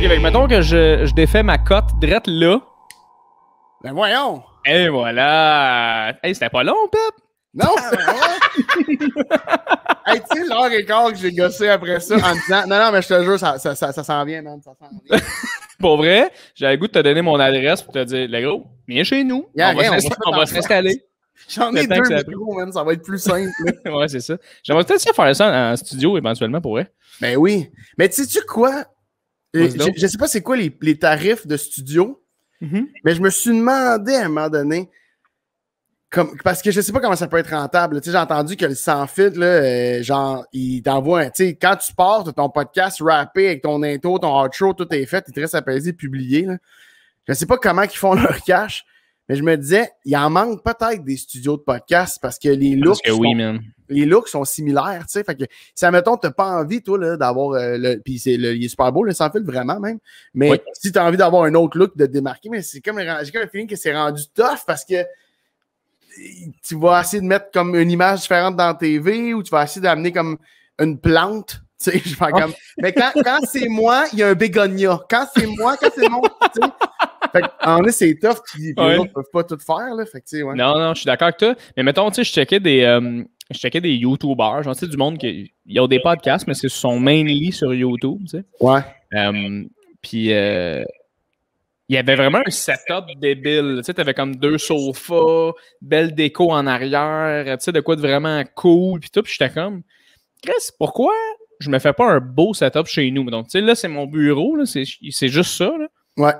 fait que mettons que je défais ma cote drette là. Ben voyons! Et voilà! Hey, c'était pas long, Pep! Non, c'est hey, tu sais, l'heure et quart que j'ai gossé après ça en disant non, mais je te jure, ça s'en vient, man, ça s'en vient. Pour vrai, j'avais le goût de te donner mon adresse pour te dire, le gros, viens chez nous. On va s'installer. J'en ai deux micros, man, ça va être plus simple. Ouais, c'est ça. J'aimerais peut-être faire ça en studio éventuellement pour vrai. Ben oui. Mais tu sais-tu quoi? Je sais pas c'est quoi les tarifs de studio, mais je me suis demandé à un moment donné, parce que je sais pas comment ça peut être rentable. Tu sais, j'ai entendu que le sans filtre, là, genre, il t'envoie tu sais, quand tu pars de ton podcast rappé avec ton intro, ton outro, tout est fait, il te reste à peser publier. Là. Je sais pas comment ils font leur cash, mais je me disais, il en manque peut-être des studios de podcast parce que les looks sont similaires, tu sais. Fait que si, admettons, t'as pas envie, toi, là, d'avoir puis il est super beau, le sans filtre, vraiment, même. Mais si t'as envie d'avoir un autre look, de te démarquer, mais c'est comme, j'ai comme le feeling que c'est rendu tough parce que tu vas essayer de mettre comme une image différente dans la TV ou tu vas essayer d'amener comme une plante. Tu sais, je fais comme. Mais quand c'est moi, il y a un bégonia. Quand c'est moi, quand c'est mon. Tu sais. Fait qu'en vrai, c'est tough. Les autres peuvent pas tout faire. Là. Fait que, tu sais, ouais. Non, je suis d'accord avec toi. Mais mettons, tu sais, je checkais des YouTubers. Genre, tu sais, du monde qui ont des podcasts, mais c'est son mainly sur YouTube. Tu sais. Ouais. Puis. Il y avait vraiment un setup débile. Tu sais, t'avais comme 2 sofas, belle déco en arrière, tu sais, de quoi de vraiment cool, puis tout. Puis j'étais comme, Chris, pourquoi je me fais pas un beau setup chez nous? Donc, tu sais, là, c'est mon bureau, là, c'est juste ça, là. Ouais.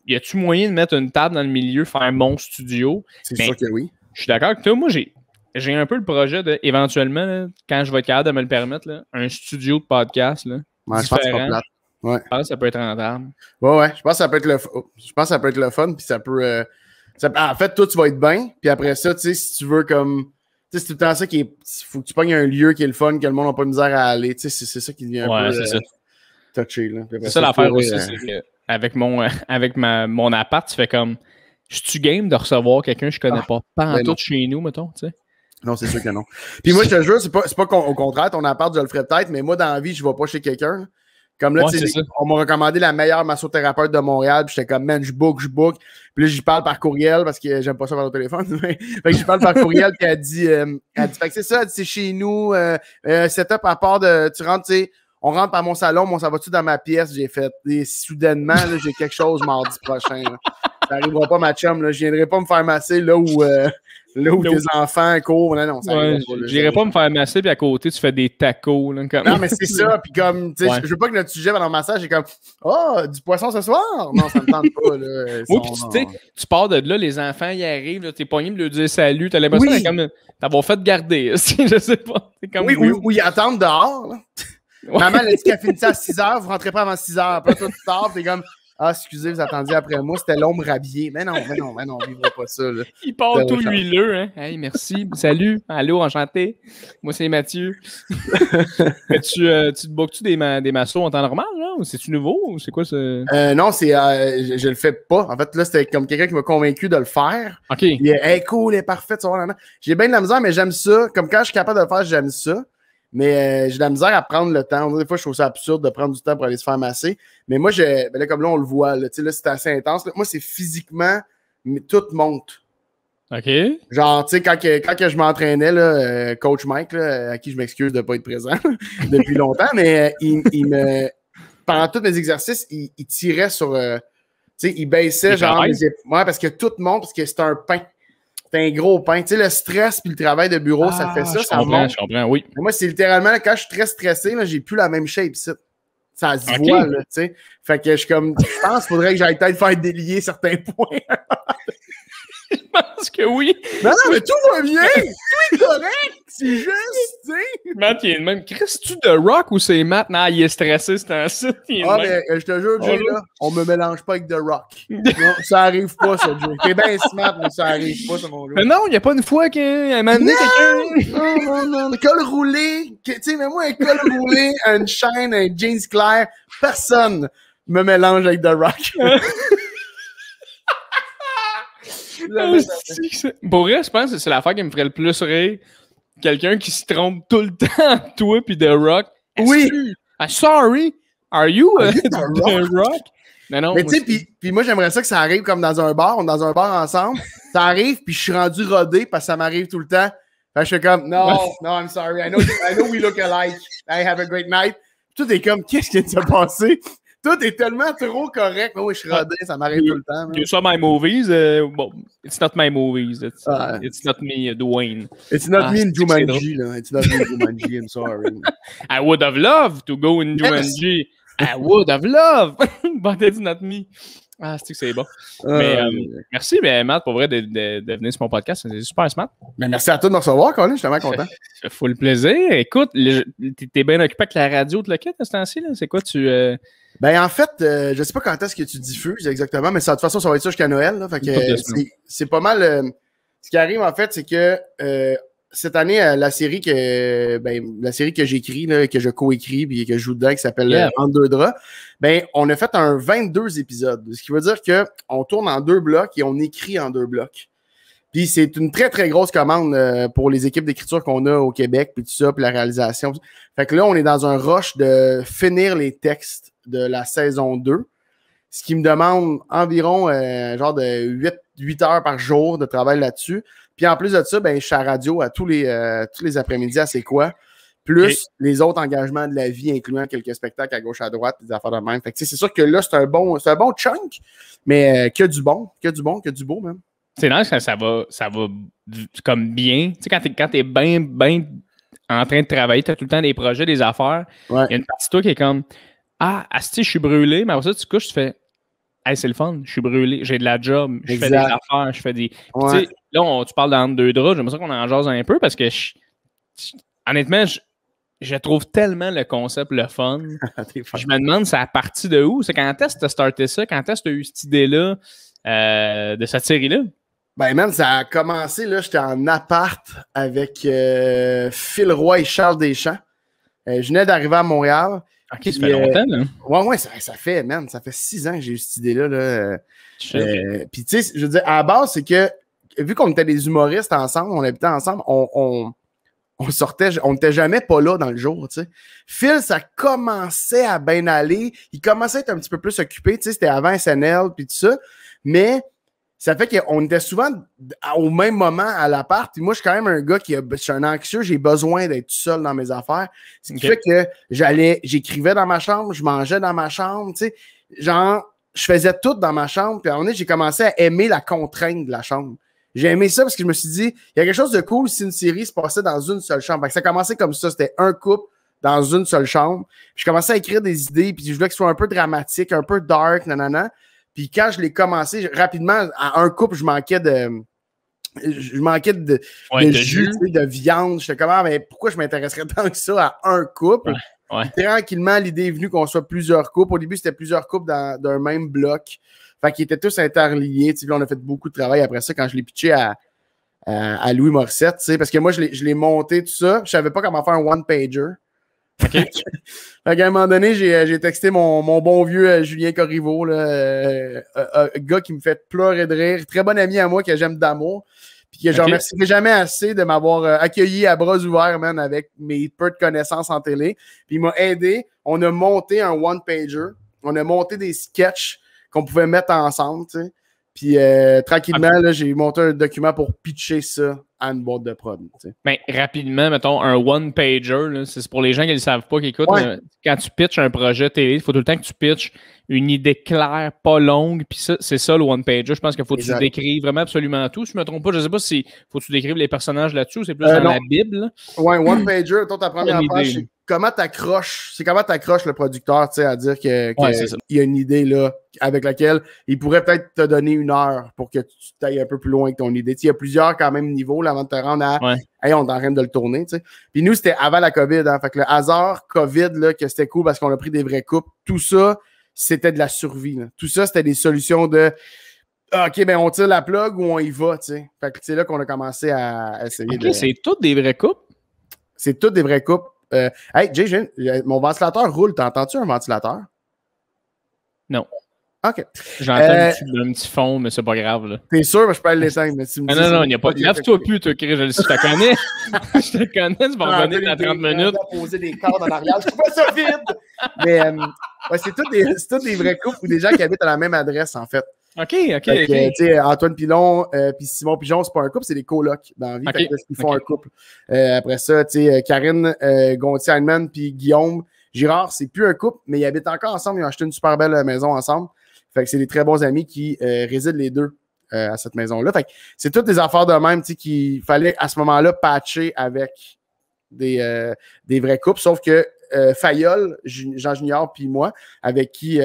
Y a-tu moyen de mettre une table dans le milieu, faire mon studio? C'est sûr que oui. Je suis d'accord avec toi. Moi, j'ai un peu le projet de, éventuellement, là, quand je vais être capable de me le permettre, là, un studio de podcast, là, ouais, je pense que c'est pas plate. Ouais. Je pense que ça peut être rentable. Ouais. Je pense que ça peut être le fun. Puis ça peut. En fait, toi, tu vas être bien. Puis après ça, tu sais, si tu veux comme. Tu sais, c'est tout le temps ça qui est. Il faut que tu pognes un lieu qui est le fun, que le monde n'a pas de misère à aller. Tu sais, c'est ça qui devient un peu touché. Là. C'est ça l'affaire aussi. C'est que avec mon appart, tu fais comme. Je suis game de recevoir quelqu'un que je connais pas en tout chez nous, mettons, tu sais. Non, c'est sûr que non. Puis moi, je te jure, c'est pas au contraire, ton appart, je le ferais peut-être, mais moi, dans la vie, je vais pas chez quelqu'un. Comme là, tu sais, on m'a recommandé la meilleure massothérapeute de Montréal, puis j'étais comme, man, je book. Puis là, j'y parle par courriel, parce que j'aime pas ça par le téléphone. Fait que j'y parle par courriel, puis elle dit, fait que c'est ça, c'est chez nous, setup à part de, tu rentres, tu sais, on rentre par mon salon, ça va-tu dans ma pièce? J'ai fait, et soudainement, là, j'ai quelque chose mardi prochain. Là. Ça arrivera pas, ma chum, là. Je viendrai pas me faire masser là où tes enfants courent. Non, ça arrivera pas. J'irai pas me faire masser, puis à côté, tu fais des tacos. Là, comme... Non, mais c'est ça. Puis comme, tu sais, je veux pas que notre sujet pendant le massage, j'ai comme, du poisson ce soir? Non, ça me tente pas. Là. Oui, puis tu sais, tu pars de là, les enfants, ils arrivent, t'es pogné de leur dire salut, t'as l'impression comme t'avoir fait garder. Je sais pas. Comme ou ils attendent dehors. Là. Ouais. Maman, elle a dit qu'elle finissait à 6h, vous rentrez pas avant 6h. Après, toi, tu tard, t'es comme, excusez, vous attendiez après moi, c'était l'ombre rhabillée. Mais non, on vivra pas ça. Là. Il part tout huileux, hein. Hey, merci, salut, allô, enchanté. Moi, c'est Mathieu. Tu te bookes-tu des massos en temps normal, là? Ou c'est-tu nouveau? Ou c'est quoi ça? Non, je le fais pas. En fait, là, c'était comme quelqu'un qui m'a convaincu de le faire. OK. Il est, hey, cool, elle est parfaite. J'ai bien de la misère, mais j'aime ça. Comme quand je suis capable de le faire, j'aime ça. Mais j'ai de la misère à prendre le temps. Des fois, je trouve ça absurde de prendre du temps pour aller se faire masser. Mais moi, là, comme là, on le voit, là, c'est assez intense. Là. Moi, c'est physiquement, tout monte. OK. Genre, tu sais, quand je m'entraînais, là, coach Mike, là, à qui je m'excuse de ne pas être présent depuis longtemps, mais pendant tous mes exercices, il tirait sur. Tu sais, il baissait, genre. Ouais, parce que tout monte, parce que c'est un pain. C'est un gros pain. Tu sais, le stress puis le travail de bureau, ça fait ça. Je comprends, oui. Mais moi, c'est littéralement, là, quand je suis très stressé, là, j'ai plus la même shape ici. Ça se voit, là, tu sais. Fait que je pense qu'il faudrait que j'aille peut-être faire délier certains points. Je pense que oui. Non, mais tout va bien. Tout est correct. C'est juste, tu sais. Matt, il est même. Chris-tu de Rock ou c'est Matt? Non, il est stressé, c'est un site. Mais je te jure, Jay, là, on me mélange pas avec The Rock. Non, ça arrive pas, ça, Jay. T'es bien smart, mais ça arrive pas, ça, mon gars. Mais non, il n'y a pas une fois qu'un m'a amené quelqu'un. Non, un col roulé. Tu sais, mais moi, un col roulé, une chaîne, un jeans clair, personne me mélange avec The Rock. Pour vrai, je pense que c'est l'affaire qui me ferait le plus rire. Quelqu'un qui se trompe tout le temps, toi puis The Rock. Oui. Sorry, are you The Rock? Non, mais tu sais, puis moi, j'aimerais ça que ça arrive comme dans un bar. On est dans un bar ensemble. Ça arrive, puis je suis rendu rodé parce que ça m'arrive tout le temps. Fait que je fais comme, no, I'm sorry. I know we look alike. I have a great night. Tout est comme, qu'est-ce qui vient de se passer? Tout est tellement trop correct. Oui, je suis rodé, ça m'arrive tout le temps. You saw my movies. Bon, it's not my movies. It's not me, Dwayne. It's not me in Jumanji. It's not me in Jumanji. I'm sorry. I would have loved to go in Jumanji. I would have loved. But it's not me. Ah, c'est bon. Mais merci, Matt, pour vrai, de venir sur mon podcast. C'est super smart. Ben, merci à toi de me recevoir, Colin. Je suis tellement content. Ça fait le plaisir. Écoute, t'es bien occupé avec la radio de le kit à ce temps-ci, là? C'est quoi, tu... Ben, en fait, je sais pas quand est-ce que tu diffuses exactement, mais ça, de toute façon, ça va être ça jusqu'à Noël. Là, fait que c'est pas mal... ce qui arrive, en fait, c'est que cette année, la série que j'écris, que je coécris et que je joue dedans, qui s'appelle Entre deux draps, ben, on a fait un 22 épisodes. Ce qui veut dire qu'on tourne en 2 blocs et on écrit en 2 blocs. Puis c'est une très, très grosse commande pour les équipes d'écriture qu'on a au Québec, puis tout ça, puis la réalisation. Fait que là, on est dans un rush de finir les textes de la saison 2, ce qui me demande environ genre de 8 heures par jour de travail là-dessus. Puis en plus de ça, ben, je suis à la radio tous les après-midi à C'est quoi? Plus les autres engagements de la vie, incluant quelques spectacles à gauche, à droite, des affaires de même. Fait que c'est sûr que là, c'est un bon chunk, mais que du bon, que du beau même. C'est nice quand ça va comme bien. Tu sais, quand t'es bien en train de travailler, t'as tout le temps des projets, des affaires. Il y a une partie de toi qui est comme asti, je suis brûlé, mais après ça, tu couches, tu fais hey, c'est le fun, je suis brûlé, j'ai de la job, je fais des affaires, je fais des. Ouais. Tu sais, là, tu parles d'entre deux draps, j'aimerais ça qu'on en jase un peu parce que honnêtement, je trouve tellement le concept le fun. Je me demande, c'est à partir de où? C'est quand est-ce que tu as starté ça? Quand est-ce que tu as eu cette idée-là de cette série-là? Ben, man, ça a commencé, là, j'étais en appart avec Phil Roy et Charles Deschamps. Je venais d'arriver à Montréal. OK, ça fait longtemps, là. Ouais, ça fait 6 ans que j'ai eu cette idée-là. Puis, tu sais, je veux dire, à la base, c'est que, vu qu'on était des humoristes ensemble, on habitait ensemble, on sortait, on n'était jamais pas là dans le jour, tu sais. Phil, ça commençait à bien aller. Il commençait à être un petit peu plus occupé, tu sais, c'était avant SNL, puis tout ça. Mais ça fait qu'on était souvent au même moment à l'appart. Puis moi, je suis quand même un gars je suis un anxieux, j'ai besoin d'être tout seul dans mes affaires. Ce qui fait que j'écrivais dans ma chambre, je mangeais dans ma chambre, tu sais. Genre, je faisais tout dans ma chambre. Puis à un moment donné, j'ai commencé à aimer la contrainte de la chambre. J'ai aimé ça parce que je me suis dit, il y a quelque chose de cool si une série se passait dans une seule chambre. Fait que ça commençait comme ça, c'était un couple dans une seule chambre. Puis je commençais à écrire des idées, puis je voulais que ce soit un peu dramatique, un peu dark, nanana. Puis quand je l'ai commencé, rapidement, à un couple, je manquais de jus, de viande. J'étais comme, mais pourquoi je m'intéresserais tant que ça à un couple? Puis tranquillement, l'idée est venue qu'on soit plusieurs couples. Au début, c'était plusieurs couples d'un même bloc. Fait qu'ils étaient tous interliés. Là, on a fait beaucoup de travail après ça quand je l'ai pitché à Louis Morissette. Parce que moi, je l'ai monté, tout ça. Je savais pas comment faire un one-pager. Fait qu'à un moment donné, j'ai texté mon bon vieux Julien Corriveau, un gars qui me fait pleurer de rire. Très bon ami à moi que j'aime d'amour. Puis que je remercierai jamais assez de m'avoir accueilli à bras ouverts, man, avec mes peu de connaissances en télé. Puis il m'a aidé. On a monté un one-pager. On a monté des sketchs qu'on pouvait mettre ensemble, tu sais. Puis tranquillement, là, j'ai monté un document pour pitcher ça à une boîte de prod. Tu sais. Mais rapidement, mettons, un one-pager, c'est pour les gens qui ne le savent pas, qui écoutent. Quand tu pitches un projet télé, il faut tout le temps que tu pitches une idée claire, pas longue. Puis ça, c'est ça le one-pager. Je pense qu'il faut que tu décrives vraiment absolument tout. Si je ne me trompe pas, je ne sais pas si faut que tu décrives les personnages là-dessus ou c'est plus dans la Bible. Oui, one-pager, ta première page, c'est comment t'accroches le producteur, tu sais, à dire qu'il y a une idée là avec laquelle il pourrait peut-être te donner 1 heure pour que tu t'ailles un peu plus loin que ton idée. Il y a plusieurs quand même niveaux là, avant de te rendre à hey, on est en train de le tourner. T'sais. Puis nous, c'était avant la COVID. Hein, fait que le hasard COVID, là, que c'était cool parce qu'on a pris des vrais coupes, tout ça, c'était de la survie. Là. Tout ça, c'était des solutions de OK, ben on tire la plug ou on y va. T'sais. Fait que c'est là qu'on a commencé à essayer de. C'est toutes des vrais coupes? C'est toutes des vrais coupes. Hey, Jay, mon ventilateur roule. T'entends-tu un ventilateur? Non. OK. J'entends un petit fond, mais c'est pas grave. Là. T'es sûr? Je peux aller l'éteindre. Non, il n'y a pas. Lave-toi plus, toi, Chris. Je te connais. Je te connais, tu vas revenir dans 30 minutes. Poser des cordes en arrière. Je trouve ça vide. Mais c'est tous des vrais couples ou des gens qui habitent à la même adresse, en fait. OK. Antoine Pilon puis Simon Pigeon, c'est pas un couple, c'est des colocs dans la vie. Okay. Ils font un couple. Après ça, Karine Gontier-Heinemann puis Guillaume Girard, c'est plus un couple, mais ils habitent encore ensemble. Ils ont acheté une super belle maison ensemble. Fait que c'est des très bons amis qui résident les deux à cette maison-là. Fait que c'est toutes des affaires de même qu'il fallait à ce moment-là patcher avec des vrais couples. Sauf que Fayolle, Jean Junior puis moi, avec qui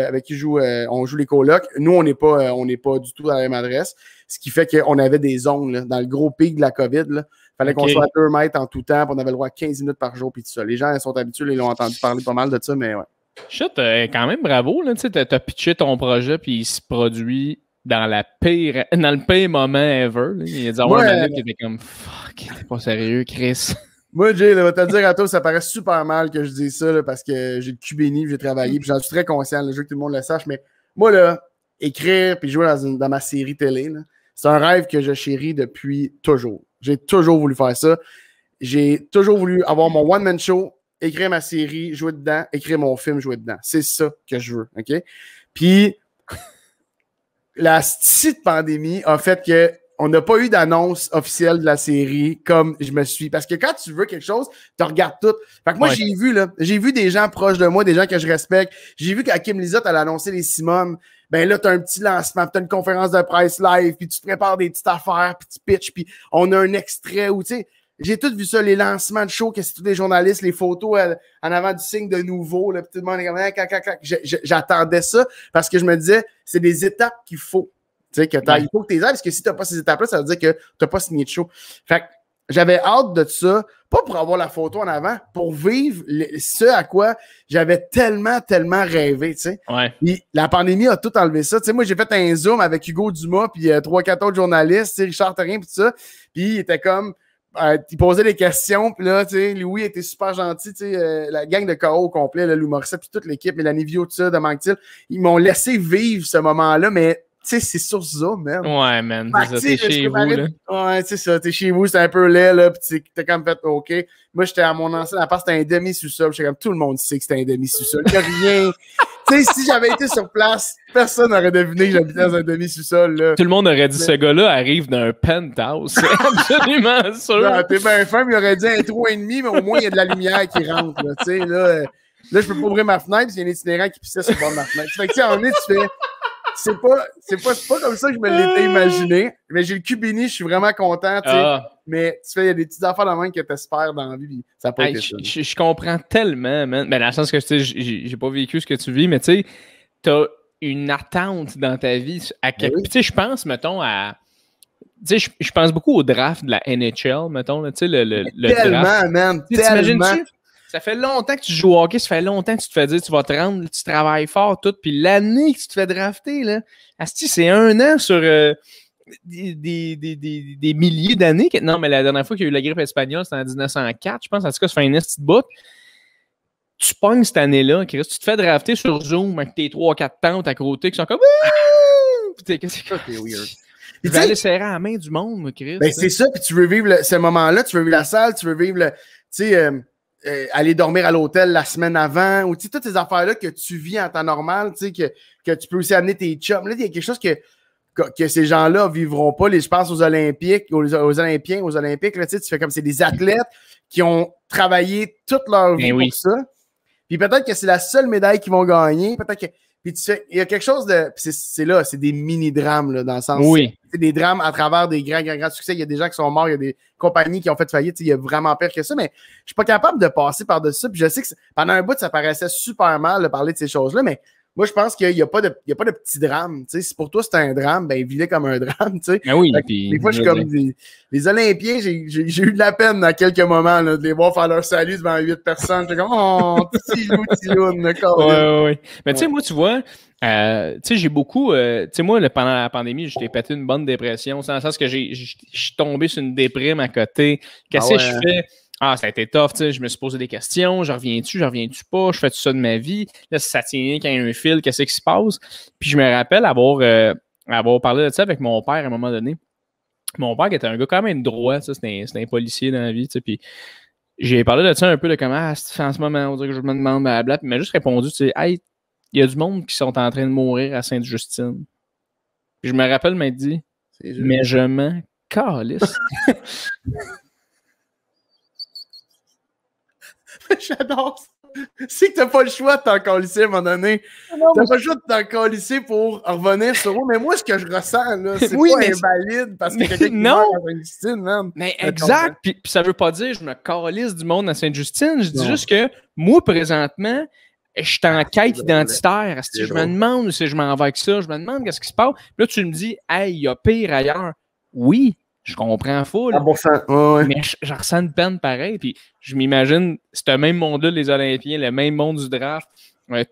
on joue les colocs, nous, on n'est pas du tout dans la même adresse. Ce qui fait qu'on avait des zones là, dans le gros pic de la COVID. Il fallait qu'on soit à 2 mètres en tout temps, puis on avait le droit à 15 minutes par jour, puis tout ça. Les gens ils sont habitués, ils l'ont entendu parler pas mal de ça, mais ouais. Shit, quand même bravo, là, tu sais, t'as pitché ton projet puis il se produit dans le pire moment ever. Là. Il y a des année qui était comme fuck, t'es pas sérieux, Chris. Moi, Jay, là, va te le dire à toi, ça paraît super mal que je dise ça là, parce que j'ai le cul béni, j'ai travaillé, puis j'en suis très conscient, là, je veux que tout le monde le sache, mais moi, là, écrire puis jouer dans ma série télé, là, c'est un rêve que je chéris depuis toujours. J'ai toujours voulu faire ça. J'ai toujours voulu avoir mon one-man show, écrire ma série, jouer dedans, écrire mon film, jouer dedans. C'est ça que je veux, OK? Puis, la petite pandémie a fait qu'on n'a pas eu d'annonce officielle de la série comme je me suis. Parce que quand tu veux quelque chose, tu regardes tout. Fait que moi, j'ai vu des gens proches de moi, des gens que je respecte. J'ai vu qu'à Kim Lizotte, elle a annoncé les Simone. Ben là, tu as un petit lancement, tu as une conférence de presse live, puis tu te prépares des petites affaires, puis tu pitches, puis on a un extrait où, tu sais, j'ai tout vu ça, les lancements de show, que c'est tous les journalistes, les photos en avant du signe de nouveau, là, puis tout le monde est comme j'attendais ça parce que je me disais, c'est des étapes qu'il faut. Tu sais, il faut que tu les aies, parce que si tu n'as pas ces étapes-là, ça veut dire que tu n'as pas signé de show. Fait que j'avais hâte de ça, pas pour avoir la photo en avant, pour vivre ce à quoi j'avais tellement rêvé, tu sais. Ouais. Puis la pandémie a tout enlevé ça. Tu sais, moi, j'ai fait un Zoom avec Hugo Dumas, puis 3-4 autres journalistes, Richard Therrien, puis tout ça. Puis il était comme... il posait des questions, puis là, tu sais, Louis était super gentil, tu sais, la gang de KO au complet, là, Louis Morissette, puis toute l'équipe, Mélanie Viau, tout ça, de Manctil, ils m'ont laissé vivre ce moment-là, mais tu sais, c'est sur Zoom, man. Ouais, man, t'es chez vous, là. Ouais, c'est ça, t'es chez vous, c'était un peu laid, là, pis t'es comme fait, OK. Moi, j'étais à mon ancien appart, c'était un demi-sous-sol, j'étais comme, tout le monde sait que c'était un demi-sous-sol, qu'il y a rien. Tu sais, si j'avais été sur place, personne n'aurait deviné que j'habitais dans un demi-sous-sol, là. Tout le monde aurait dit, ce gars-là arrive d'un penthouse, c'est absolument sûr. Non, t'es bien fin, il aurait dit un 3,5, mais au moins, il y a de la lumière qui rentre, là, tu sais, là, je peux pas ouvrir ma fenêtre, parce qu'il y a un itinérant qui pissait sur le bord de ma fenêtre. Fait que, tu sais, en est, tu fais... C'est pas comme ça que je me l'étais imaginé. Mais j'ai le cul béni, je suis vraiment content. Mais tu fais, il y a des petites affaires dans la main que tu espères dans la vie. Puis ça n'a pas été ça. Je comprends tellement, man. Ben, dans le sens que j'ai pas vécu ce que tu vis, mais tu sais, t'as une attente dans ta vie. Tu sais, je pense, mettons, à. Tu sais, je pense beaucoup au draft de la NHL, mettons. Tu sais, le tellement, draft. Man, tellement. Ça fait longtemps que tu joues au hockey, ça fait longtemps que tu te fais dire tu vas te rendre, tu travailles fort, tout. Puis l'année que tu te fais drafter, là, asti, c'est 1 an sur des milliers d'années. Non, mais la dernière fois qu'il y a eu la grippe espagnole, c'était en 1904, je pense. En tout cas, ça fait un esti de bout. Tu pognes cette année-là, Chris, tu te fais drafter sur Zoom avec tes 3-4 tantes à côté qui sont comme Puis t'es weird. Tu veux aller serrer à la main du monde, Chris. Ben, c'est ça, puis tu veux vivre ce moment-là, tu veux vivre la salle, tu veux vivre tu sais, aller dormir à l'hôtel la semaine avant, ou tu sais, toutes ces affaires-là que tu vis en temps normal, tu sais, que tu peux aussi amener tes chums. Là, il y a quelque chose que ces gens-là vivront pas. Je pense aux Olympiques, aux Olympiens, aux Olympiques, là, tu sais, tu fais comme c'est des athlètes qui ont travaillé toute leur vie pour ça. Puis peut-être que c'est la seule médaille qu'ils vont gagner. Peut-être que. Puis tu sais, il y a quelque chose de. C'est des mini-drames, là, dans le sens. Oui. C'est des drames à travers des grands succès. Il y a des gens qui sont morts, il y a des compagnies qui ont fait faillite. Il y a vraiment pire que ça, mais je suis pas capable de passer par-dessus ça. Puis je sais que pendant un bout, ça paraissait super mal de parler de ces choses-là, mais moi, je pense qu'il n'y a pas de petit drame. Tu sais, si pour toi, c'est un drame, ben, vis-le comme un drame. Tu sais. Ben oui, des fois, je suis comme les Olympiens, j'ai eu de la peine à quelques moments là, de les voir faire leur salut devant 8 personnes. J'étais comme, oh, petit loup, d'accord. Ouais. Mais tu sais, moi, tu vois, tu sais, j'ai beaucoup. Tu sais, moi, pendant la pandémie, j'étais pété une bonne dépression. C'est dans le sens que je suis tombé sur une déprime à côté. Qu'est-ce que je fais? Ah, ça a été tough, tu sais. Je me suis posé des questions. Je reviens-tu pas? Je fais tout ça de ma vie? Là, si ça tient qu'à un fil, qu'est-ce qui se passe? Puis je me rappelle avoir parlé de ça avec mon père à un moment donné. Mon père qui était un gars quand même droit, c'était un policier dans la vie, tu sais. Puis j'ai parlé de ça un peu de comment, en ce moment, on dirait que je me demande, blablabla. Puis il m'a juste répondu, tu sais, hey, il y a du monde qui sont en train de mourir à Sainte-Justine. Puis je me rappelle m'être dit, mais je m'en calisse. J'adore ça. C'est que t'as pas le choix de t'en calisser à un moment donné. T'as pas le choix de t'en calisser pour revenir sur eux. Mais moi, ce que je ressens, là, c'est pas invalide parce que quelqu'un qui meurt à Sainte-Justine, man. Mais exact. Puis ça veut pas dire que je me calisse du monde à Sainte-Justine. Je dis juste que moi, présentement, je suis en quête identitaire. Si je me demande si je m'en vais avec ça, je me demande qu'est-ce qui se passe. Puis là, tu me dis, hey, il y a pire ailleurs. Oui. Je comprends full. Mais je ressens une peine pareille. Puis je m'imagine, c'est le même monde-là, les Olympiens, le même monde du draft.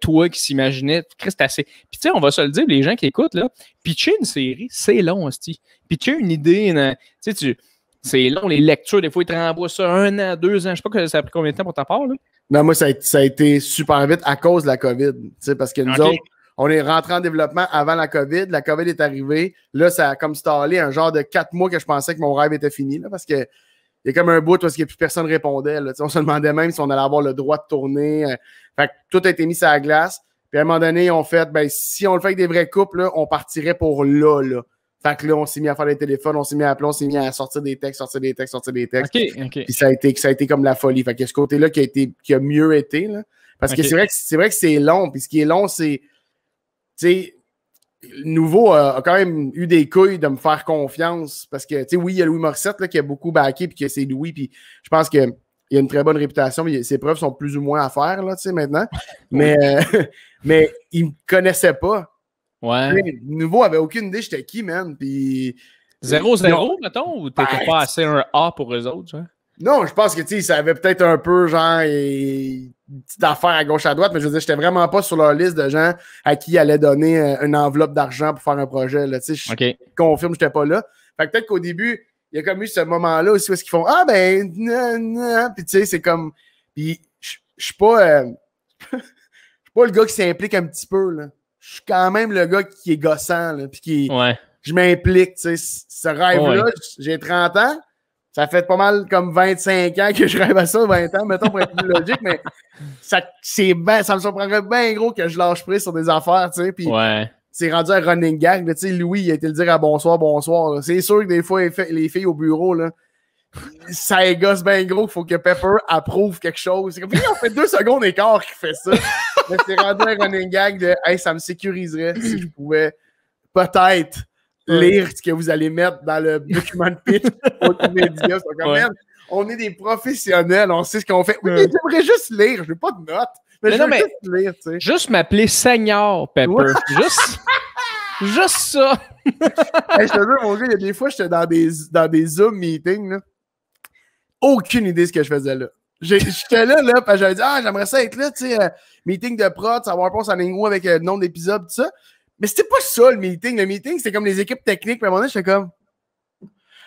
Toi qui s'imaginais, Christ, assez. Puis tu sais, on va se le dire, les gens qui écoutent, là, pitcher une série, c'est long, hostie. Pitcher une idée, tu sais, c'est long, les lectures, des fois, ils te renvoient ça 1 an, 2 ans. Je sais pas que ça a pris combien de temps pour ta part, là. Non, moi, ça a été super vite à cause de la COVID. Tu sais, parce que nous autres, on est rentré en développement avant la COVID. La COVID est arrivée. Là, ça a comme stallé un genre de 4 mois que je pensais que mon rêve était fini. Là, parce que il y a comme un bout parce que plus personne répondait. Là. On se demandait même si on allait avoir le droit de tourner. Fait que tout a été mis sur la glace. Puis à un moment donné, on fait, ben, si on le fait avec des vrais couples, là, on partirait pour là. Fait que là, on s'est mis à faire des téléphones, on s'est mis à appeler, on s'est mis à sortir des textes. Okay. Puis ça a été comme la folie. Fait que ce côté-là qui a mieux été. Là. Parce que c'est vrai que c'est long. Puis ce qui est long, c'est. Tu sais, Nouveau a quand même eu des couilles de me faire confiance parce que, tu sais, oui, il y a Louis Morissette là, qui a beaucoup backé puis que c'est Louis, puis je pense qu'il a une très bonne réputation, mais ses preuves sont plus ou moins à faire, là, tu sais, maintenant. Mais il me connaissait pas. Ouais. Nouveau avait aucune idée j'étais qui, man, puis... 0-0, mettons, ou t'étais pas assez un A pour eux autres, genre? Non, je pense que, tu sais, ça avait peut-être un peu, genre, une petite affaire à gauche, à droite, mais je veux dire, j'étais vraiment pas sur leur liste de gens à qui ils allaient donner une enveloppe d'argent pour faire un projet, là, tu sais, je confirme, j'étais pas là. Fait que peut-être qu'au début, il y a comme eu ce moment-là aussi où est-ce qu'ils font « Ah, ben, puis tu sais, c'est comme... » Puis je suis pas... je suis pas le gars qui s'implique un petit peu, là. Je suis quand même le gars qui est gossant, là, puis qui... Ouais. Je m'implique, tu sais. Ce rêve-là, j'ai 30 ans, ça fait pas mal comme 25 ans que je rêve à ça, 20 ans, mettons, pour être plus logique, mais ça me surprendrait bien gros que je lâche prise sur des affaires, tu sais, puis c'est rendu un running gag, tu sais, Louis, il a été le dire à bonsoir, là. C'est sûr que des fois, les filles au bureau, là, ça égosse bien gros qu'il faut que Pepper approuve quelque chose. C'est comme, on fait 2 secondes d'écart qu'il fait ça. Mais c'est rendu un running gag de, hey, ça me sécuriserait si je pouvais peut-être lire ce que vous allez mettre dans le document de pitch média. On est des professionnels, on sait ce qu'on fait. Oui, mais j'aimerais juste lire, je veux pas de notes. Mais je veux juste lire, tu sais. Juste m'appeler Seigneur Pepper. Juste ça. Hey, je te jure, mon gars, il y a des fois, j'étais dans des Zoom meetings, là. Aucune idée de ce que je faisais là. J'étais là, parce que j'avais dit, j'aimerais ça être là, tu sais, meeting de prod, savoir pas s'en est où avec le nombre d'épisodes, tout ça. Mais c'était pas ça, le meeting. Le meeting, c'était comme les équipes techniques. Puis à un moment donné, j'étais comme,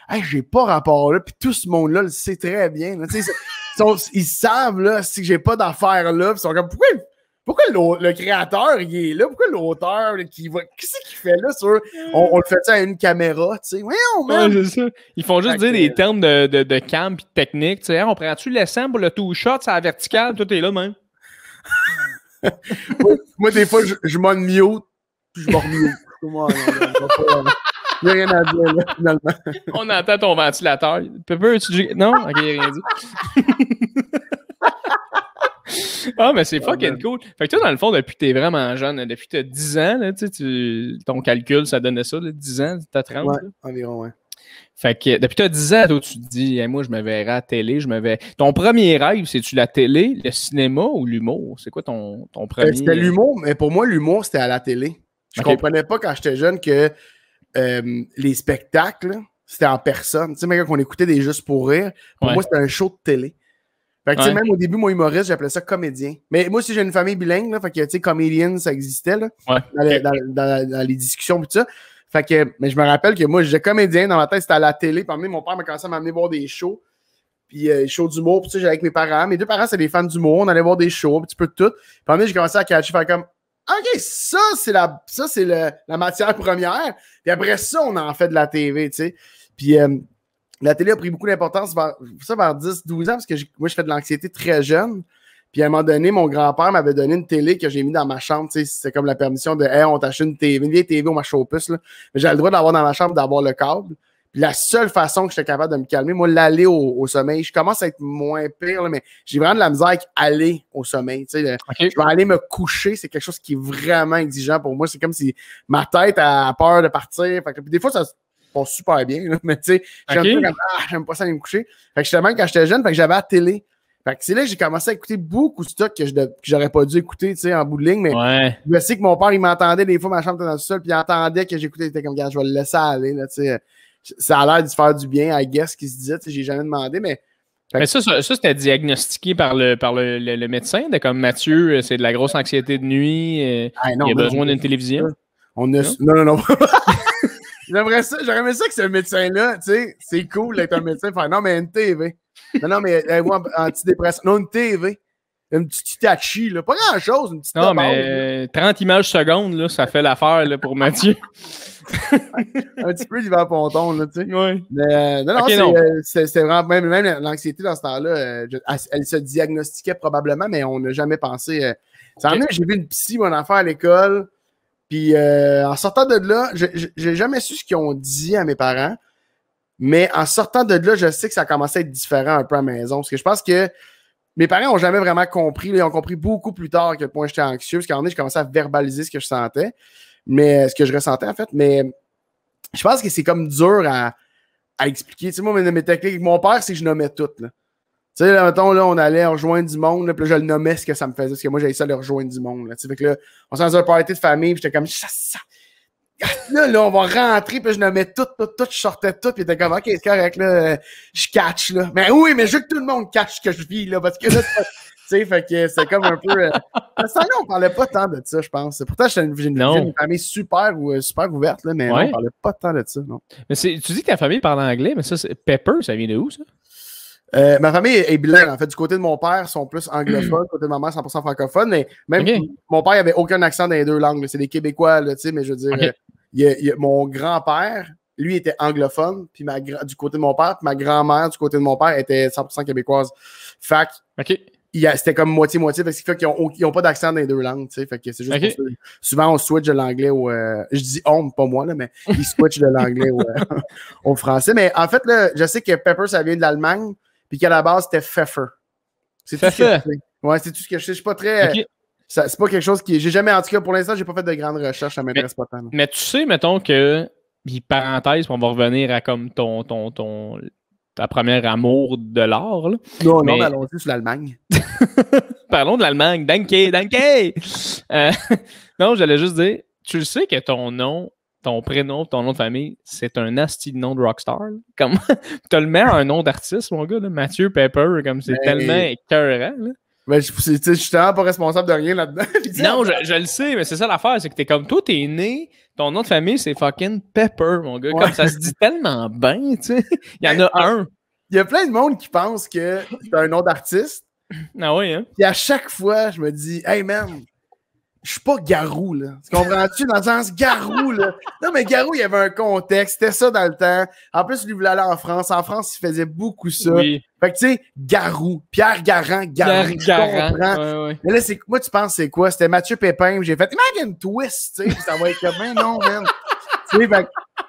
hey, j'ai pas rapport là. Puis tout ce monde-là le sait très bien. Là. Ils savent là, si j'ai pas d'affaires là. Puis ils sont comme, pourquoi le créateur, il est là? Pourquoi l'auteur, qu'est-ce qu'il fait là? On le fait à une caméra, tu sais? Ouais, c'est ça. Ils font juste dire des termes de cam et de technique. Tu sais, on prend-tu l'essence pour le two-shot, c'est à la verticale? Tout est là, même. moi, des fois, je m'en mute. Puis je m'en remute. Il n'y a rien à dire, là, finalement. On entend ton ventilateur. Pepper, non? Ok, il a rien dit. Mais c'est fucking cool. Fait que toi, dans le fond, depuis que t'es vraiment jeune, depuis que t'as 10 ans, là, ton calcul, ça donnait ça, là, 10 ans, t'as 30? Ouais, environ, ouais. Fait que depuis que t'as 10 ans, toi, tu te dis, hey, moi, je me verrais à la télé, Ton premier rêve, c'est-tu la télé, le cinéma ou l'humour? C'est quoi ton premier... C'était l'humour, mais pour moi, l'humour, c'était à la télé. Je comprenais pas quand j'étais jeune que les spectacles, c'était en personne. Tu sais, même quand on écoutait des Juste pour rire, pour moi, c'était un show de télé. Fait que, tu sais, même au début, moi, humoriste, j'appelais ça comédien. Mais moi aussi, j'ai une famille bilingue, là. Fait que, tu sais, comedian, ça existait, là. Dans les discussions, et tout ça. Fait que, mais je me rappelle que moi, j'étais comédien. Dans ma tête, c'était à la télé. Puis, mon père m'a commencé à m'amener voir des shows. Puis show d'humour, puis j'allais avec mes parents. Mes deux parents, c'est des fans d'humour. On allait voir des shows, un petit peu de tout. Puis après, j'ai commencé à catcher, faire comme, OK, ça, c'est la matière première. Puis après ça, on en fait de la TV, tu sais. Puis la télé a pris beaucoup d'importance vers 10-12 ans, parce que moi, je fais de l'anxiété très jeune. Puis à un moment donné, mon grand-père m'avait donné une télé que j'ai mis dans ma chambre. Tu sais, c'était comme la permission de « Hey, on t'achète une TV, une vieille TV au marché aux puces. » Mais j'avais le droit d'avoir dans ma chambre, d'avoir le câble. Puis la seule façon que j'étais capable de me calmer, moi, l'aller au sommeil, je commence à être moins pire, là, mais j'ai vraiment de la misère avec aller au sommeil. Tu sais, okay. Je vais aller me coucher, c'est quelque chose qui est vraiment exigeant pour moi. C'est comme si ma tête a peur de partir. Fait que, puis des fois, ça se passe super bien, là, mais tu sais, j'aime pas ça aller me coucher. Fait que justement, quand j'étais jeune, fait que j'avais la télé. Fait que c'est là que j'ai commencé à écouter beaucoup de stock que j'aurais pas dû écouter, tu sais, en bout de ligne, mais je sais que mon père, il m'entendait des fois, ma chambre était dans le sol, puis il entendait que j'écoutais, il était comme, je vais le laisser aller, là, tu sais. Ça a l'air de faire du bien, I guess, qu'il se disait, tu sais, j'ai jamais demandé, mais... Mais ça, c'était diagnostiqué par le médecin, de comme Mathieu, c'est de la grosse anxiété de nuit, il a besoin d'une télévision. Non. J'aurais aimé ça que ce médecin-là, tu sais, c'est cool d'être un médecin, faire non, mais une TV. Non, mais antidépresseur. Non, une TV. Une petite Hitachi, là. Pas grand-chose, une petite. Non, mais 30 images secondes, là, ça fait l'affaire là, pour Mathieu. Un petit peu d'hiver ponton, là, tu sais. Oui. Non, c'est vraiment. Même l'anxiété dans ce temps-là, elle se diagnostiquait probablement, mais on n'a jamais pensé. J'ai vu une psy, mon enfant, à l'école. Puis en sortant de là, j'ai jamais su ce qu'ils ont dit à mes parents. Mais en sortant de là, je sais que ça a commencé à être différent un peu à la maison. Parce que je pense que mes parents n'ont jamais vraiment compris. Ils ont compris beaucoup plus tard à quel point j'étais anxieux. Parce qu'à un moment donné, j'ai commencé à verbaliser ce que je sentais. Mais ce que je ressentais, en fait. Mais je pense que c'est comme dur à expliquer. Tu sais, moi, mes techniques avec mon père, c'est que je nommais tout. Tu sais, là, mettons, là, on allait rejoindre du monde. Là, puis là, je le nommais ce que ça me faisait. Parce que moi, j'avais ça de rejoindre du monde. Là, fait que là, on s'en faisait un party de famille. Puis j'étais comme, Là, on va rentrer, puis je nommais tout, je sortais tout, puis t'es comme, OK, c'est correct, là, je catch, là. Mais oui, mais je veux que tout le monde catch ce que je vis, là, parce que là, tu sais, fait que c'est comme un peu... À ce temps-là, on parlait pas tant de ça, je pense. Pourtant, j'ai une famille super ouverte, là, mais non, on parlait pas tant de ça, non. Mais tu dis que ta famille parle anglais, mais ça, Pepper, ça vient de où, ça? Ma famille est bilingue, en fait. Du côté de mon père, ils sont plus anglophones. Du côté de ma mère, 100% francophone. Mais même mon père, il avait aucun accent dans les deux langues. C'est des Québécois, là, tu sais, mais je veux dire, mon grand-père, lui, était anglophone, puis du côté de mon père, puis ma grand-mère, du côté de mon père, était 100% québécoise. Fait que c'était comme moitié-moitié, parce qu'il fait qu'ils n'ont pas d'accent dans les deux langues, tu sais. Fait que c'est juste pour ça. Souvent, on switch de l'anglais au... je dis « on », pas moi, là, mais ils switchent de l'anglais au français. Mais en fait, là, je sais que Pepper, ça vient de l'Allemagne, puis qu'à la base, c'était Pfeffer. C'est tout ce que je sais. Ouais, c'est tout ce que je sais. Je suis pas très... C'est pas quelque chose qui... J'ai jamais... En tout cas, pour l'instant, j'ai pas fait de grandes recherches. Ça m'intéresse pas tant. Mais tu sais, mettons que... Puis parenthèse, on va revenir à comme ta première amour de l'art. Là. Non, allons-y sur l'Allemagne. Parlons de l'Allemagne. Danke! Non, j'allais juste dire, tu le sais que ton nom, ton prénom, ton nom de famille, c'est un asti de nom de rockstar. Comme t'as le meilleur un nom d'artiste, mon gars, là. Mathieu Pepper, comme c'est tellement écœurant. Là. Ben, je suis tellement pas responsable de rien là-dedans. Non, je le sais, mais c'est ça l'affaire, c'est que t'es comme toi, t'es né, ton nom de famille, c'est fucking Pepper, mon gars. Comme ça se dit tellement bien, tu sais. Il y en a un. Il y a plein de monde qui pense que c'est un nom d'artiste. Ah oui, hein? Puis à chaque fois, je me dis, hey man, je suis pas Garou, là. Tu comprends-tu? Dans le sens Garou, là. Non, mais Garou, il y avait un contexte. C'était ça dans le temps. En plus, lui voulait aller en France. En France, il faisait beaucoup ça. Oui. Fait que, tu sais, Garou. Pierre Garand. Pierre Garand. Ouais. Mais là, moi, tu penses, c'est quoi? C'était Mathieu Pépin. J'ai fait, imagine twist, tu sais. Ça va être comme, non, man. Tu sais,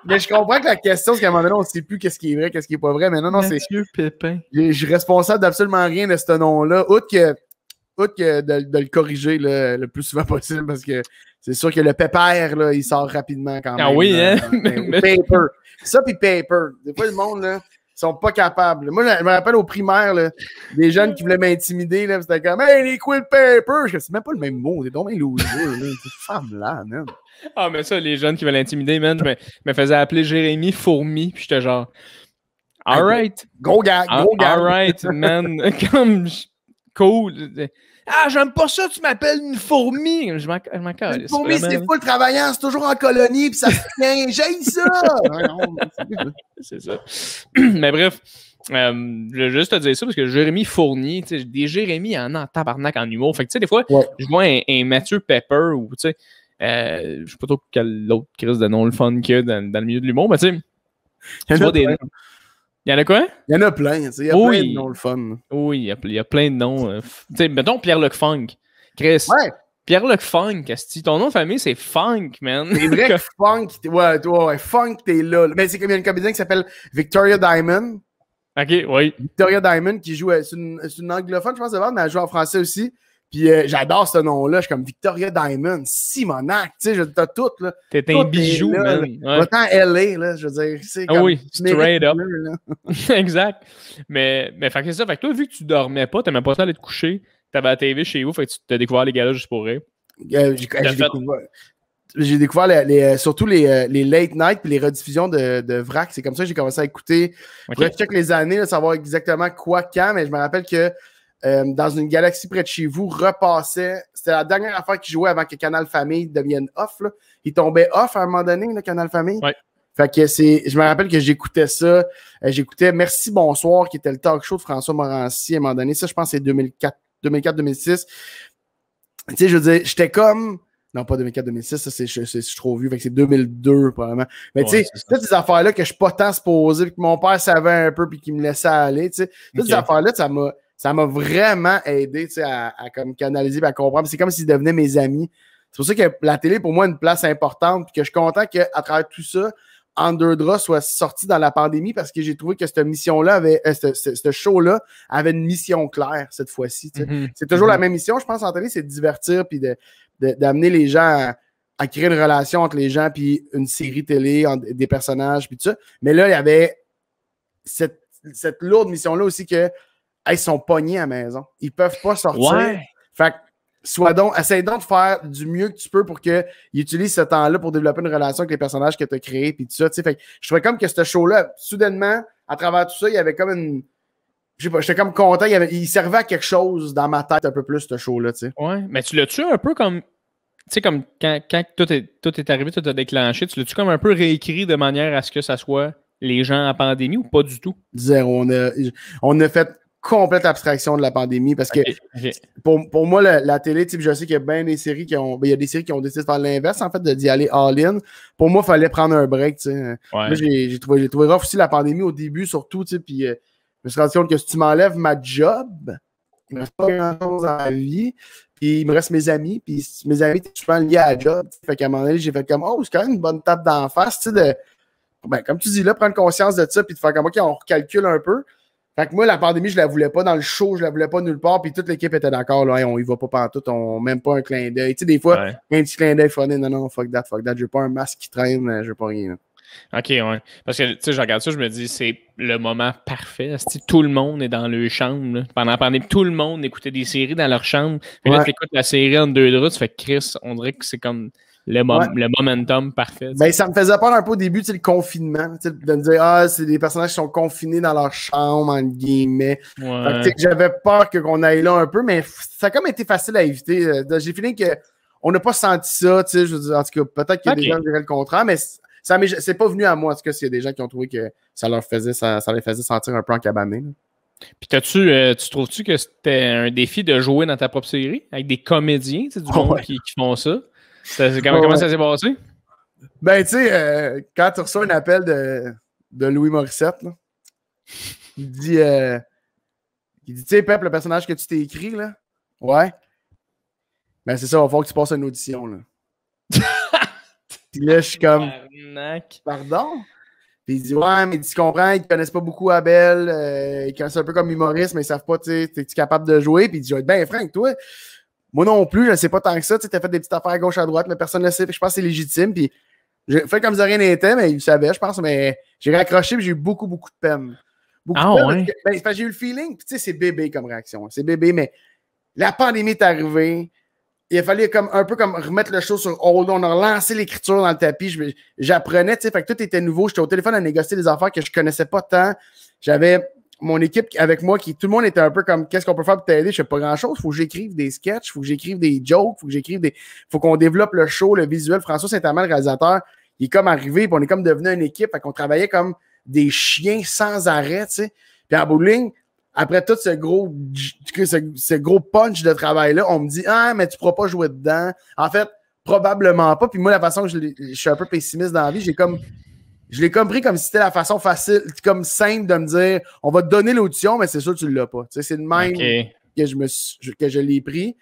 mais je comprends que la question, c'est qu'à un moment donné, on ne sait plus qu'est-ce qui est vrai, qu'est-ce qui n'est pas vrai. Mais non, c'est. Mathieu Pépin. Je suis responsable d'absolument rien de ce nom-là. Outre que de le corriger là, le plus souvent possible, parce que c'est sûr que le pépère, là, il sort rapidement quand même. Ah oui, hein? Paper. Ça, puis Paper. Des fois, le monde, là, ils sont pas capables. Moi, je me rappelle au primaire, là, des jeunes qui voulaient m'intimider, là, c'était comme « Hey, les quoi le Paper? » C'est même pas le même mot. C'est donc bien loser, là. Cette femme-là, man. Ah, mais ça, les jeunes qui veulent intimider, man, je me faisais appeler Jérémy Fourmi, puis j'étais genre « All right. » Gros gag. All right, man. Comme... Cool. Ah, j'aime pas ça, tu m'appelles une fourmi. Je m'en calisse. Une fourmi, c'est full travaillant, c'est toujours en colonie, puis ça se tient. J'aille ça! C'est ça. Mais bref, Je vais juste te dire ça parce que Jérémy Fournier, tu sais, des Jérémy en tabarnak en humour. Fait que, tu sais, des fois, je vois un Mathieu Pepper ou, tu sais, je sais pas trop quel autre crise de nom le fun qu'il y a dans le milieu de l'humour, mais tu sais, tu vois des. Il y en a quoi? Il y en a plein, tu sais, il y a plein de noms le fun. Oui, il y a plein de noms. Tu sais, mettons Pierre-Luc Funk. Chris. Ouais. Pierre-Luc Funk, ton nom de famille, c'est Funk, man. C'est vrai que Funk, Funk, t'es là. Mais c'est comme il y a une comédienne qui s'appelle Victoria Diamond. OK, oui. Victoria Diamond qui joue, c'est une anglophone, je pense, de base, mais elle joue en français aussi. Puis j'adore ce nom-là. Je suis comme Victoria Diamond, Simonac, tu sais, t'as tout, là. T'es un bijou, là, man. Ouais. Autant LA, là, je veux dire. C'est comme oui, straight up. Exact. Mais fait que c'est ça. Fait que toi, vu que tu dormais pas, t'aimais pas ça aller te coucher, t'avais la TV chez vous, fait que tu t'as découvert les gars-là juste pour rire. J'ai découvert surtout les late night puis les rediffusions de VRAC. C'est comme ça que j'ai commencé à écouter. Okay. Je check les années, là, savoir exactement quoi, quand, mais je me rappelle que dans une galaxie près de chez vous, repassait. C'était la dernière affaire qu'ils jouaient avant que Canal Famille devienne off. Là. Il tombait off à un moment donné, le Canal Famille. Ouais. Fait que je me rappelle que j'écoutais ça. J'écoutais Merci Bonsoir, qui était le talk show de François Morancy à un moment donné. Ça, je pense que c'est 2004-2006. Tu sais, je veux dire, j'étais comme. Non, pas 2004-2006, ça, je suis trop vieux. Fait que c'est 2002, probablement. Mais tu sais, toutes ces affaires-là que je suis pas tant supposé, puis que mon père savait un peu, puis qu'il me laissait aller, tu sais. Toutes ces affaires-là, ça m'a vraiment aidé, tu sais, à comme canaliser et à comprendre. C'est comme s'ils devenaient mes amis. C'est pour ça que la télé, pour moi, a une place importante, puis que je suis content qu'à travers tout ça, Underdra soit sorti dans la pandémie parce que j'ai trouvé que cette mission-là ce show-là avait une mission claire cette fois-ci. C'est toujours la même mission, je pense, en télé, c'est de divertir puis d'amener les gens à créer une relation entre les gens puis une série télé, des personnages puis tout ça. Mais là, il y avait cette lourde mission-là aussi que ils sont pognés à la maison. Ils peuvent pas sortir. Ouais. Fait que essaye donc de faire du mieux que tu peux pour qu'ils utilisent ce temps-là pour développer une relation avec les personnages que tu as créés puis tout ça. Fait que je trouvais comme que ce show-là, soudainement, à travers tout ça, il y avait comme une. Je sais pas, j'étais comme content. Il servait à quelque chose dans ma tête un peu plus, ce show-là. T'sais. Ouais, mais tu l'as-tu un peu comme. Tu sais, comme quand tout est arrivé, tout a déclenché, tu l'as-tu comme un peu réécrit de manière à ce que ça soit les gens en pandémie ou pas du tout? Zéro. On a fait complète abstraction de la pandémie parce que pour moi, la télé, je sais qu'il y a bien des séries qui ont. Il y a des séries qui ont décidé de faire l'inverse, en fait, d'y aller all-in. Pour moi, il fallait prendre un break. Ouais. Moi, j'ai trouvé rough aussi la pandémie au début, surtout, puis je me suis rendu compte que si tu m'enlèves ma job, il me reste pas grand-chose dans la vie. Puis il me reste mes amis, puis mes amis, je suis pas lié à la job. Fait qu'à un moment donné, j'ai fait comme c'est quand même une bonne tape d'en face, comme tu dis là, prendre conscience de ça, puis de faire comme on recalcule un peu. Fait que moi, la pandémie, je la voulais pas dans le show, je la voulais pas nulle part, puis toute l'équipe était d'accord, là, on y va pas pantoute, on même pas un clin d'œil. Tu sais, des fois, un petit clin d'œil funny, non, fuck that, je veux pas un masque qui traîne, je veux pas rien. Là. OK, ouais. Parce que, tu sais, je regarde ça, je me dis, c'est le moment parfait. Tout le monde est dans leur chambre. Là. Pendant la pandémie, tout le monde écoutait des séries dans leur chambre. Puis là, tu écoutes la série en 2 draps, tu fais Chris, on dirait que c'est comme le momentum parfait. Ben, ça me faisait peur un peu au début, le confinement, de me dire, c'est des personnages qui sont confinés dans leur chambre, entre guillemets. Ouais. Fait que, j'avais peur qu'on aille là un peu, mais ça a comme été facile à éviter. J'ai fini qu'on n'a pas senti ça, tu sais, je veux dire, en tout cas, peut-être qu'il y a des gens qui diraient le contraire, mais c'est pas venu à moi, en tout cas, s'il y a des gens qui ont trouvé que ça les faisait sentir un peu encabanés. Puis tu trouves-tu que c'était un défi de jouer dans ta propre série avec des comédiens, du monde qui font ça? Comment ça s'est passé? Ben, tu sais, quand tu reçois un appel de Louis Morissette, là, il dit, tu sais, Pep, le personnage que tu t'es écrit, là, ouais. Ben, c'est ça, il va falloir que tu passes une audition, là. Puis là, je suis comme, pardon? Puis il dit, ouais, mais tu comprends, ils ne connaissent pas beaucoup Abel, ils connaissent un peu comme humoriste, mais ils ne savent pas, tu sais, es-tu capable de jouer? Puis il dit, je vais être bien franc avec toi. Moi non plus, je ne sais pas tant que ça. Tu as fait des petites affaires à gauche, à droite, mais personne ne le sait. Je pense que c'est légitime. Puis j'ai fait comme si rien n'était, mais il savait, je pense. Mais j'ai raccroché et j'ai eu beaucoup, beaucoup de peine. Beaucoup de peine parce que j'ai eu le feeling. Puis tu sais, c'est bébé comme réaction. C'est bébé, mais la pandémie est arrivée. Il a fallu comme un peu comme remettre le show sur hold. On a relancé l'écriture dans le tapis. J'apprenais, tu sais, fait que tout était nouveau. J'étais au téléphone à négocier des affaires que je connaissais pas tant. J'avais mon équipe avec moi, tout le monde était un peu comme qu'est-ce qu'on peut faire pour t'aider? Je sais pas grand-chose. Faut que j'écrive des sketchs, faut que j'écrive des jokes, faut qu'on développe le show, le visuel. François Saint-Amand, le réalisateur, il est comme arrivé, puis on est comme devenu une équipe. Fait qu'on travaillait comme des chiens sans arrêt, tu sais. Puis en bout de ligne, après tout ce gros punch de travail-là, on me dit « Ah, mais tu pourras pas jouer dedans. » En fait, probablement pas. Puis moi, la façon que je suis un peu pessimiste dans la vie, je l'ai compris comme si c'était la façon facile, comme simple de me dire « On va te donner l'audition, mais c'est sûr que tu l'as pas. » Tu sais, c'est le même que je l'ai pris.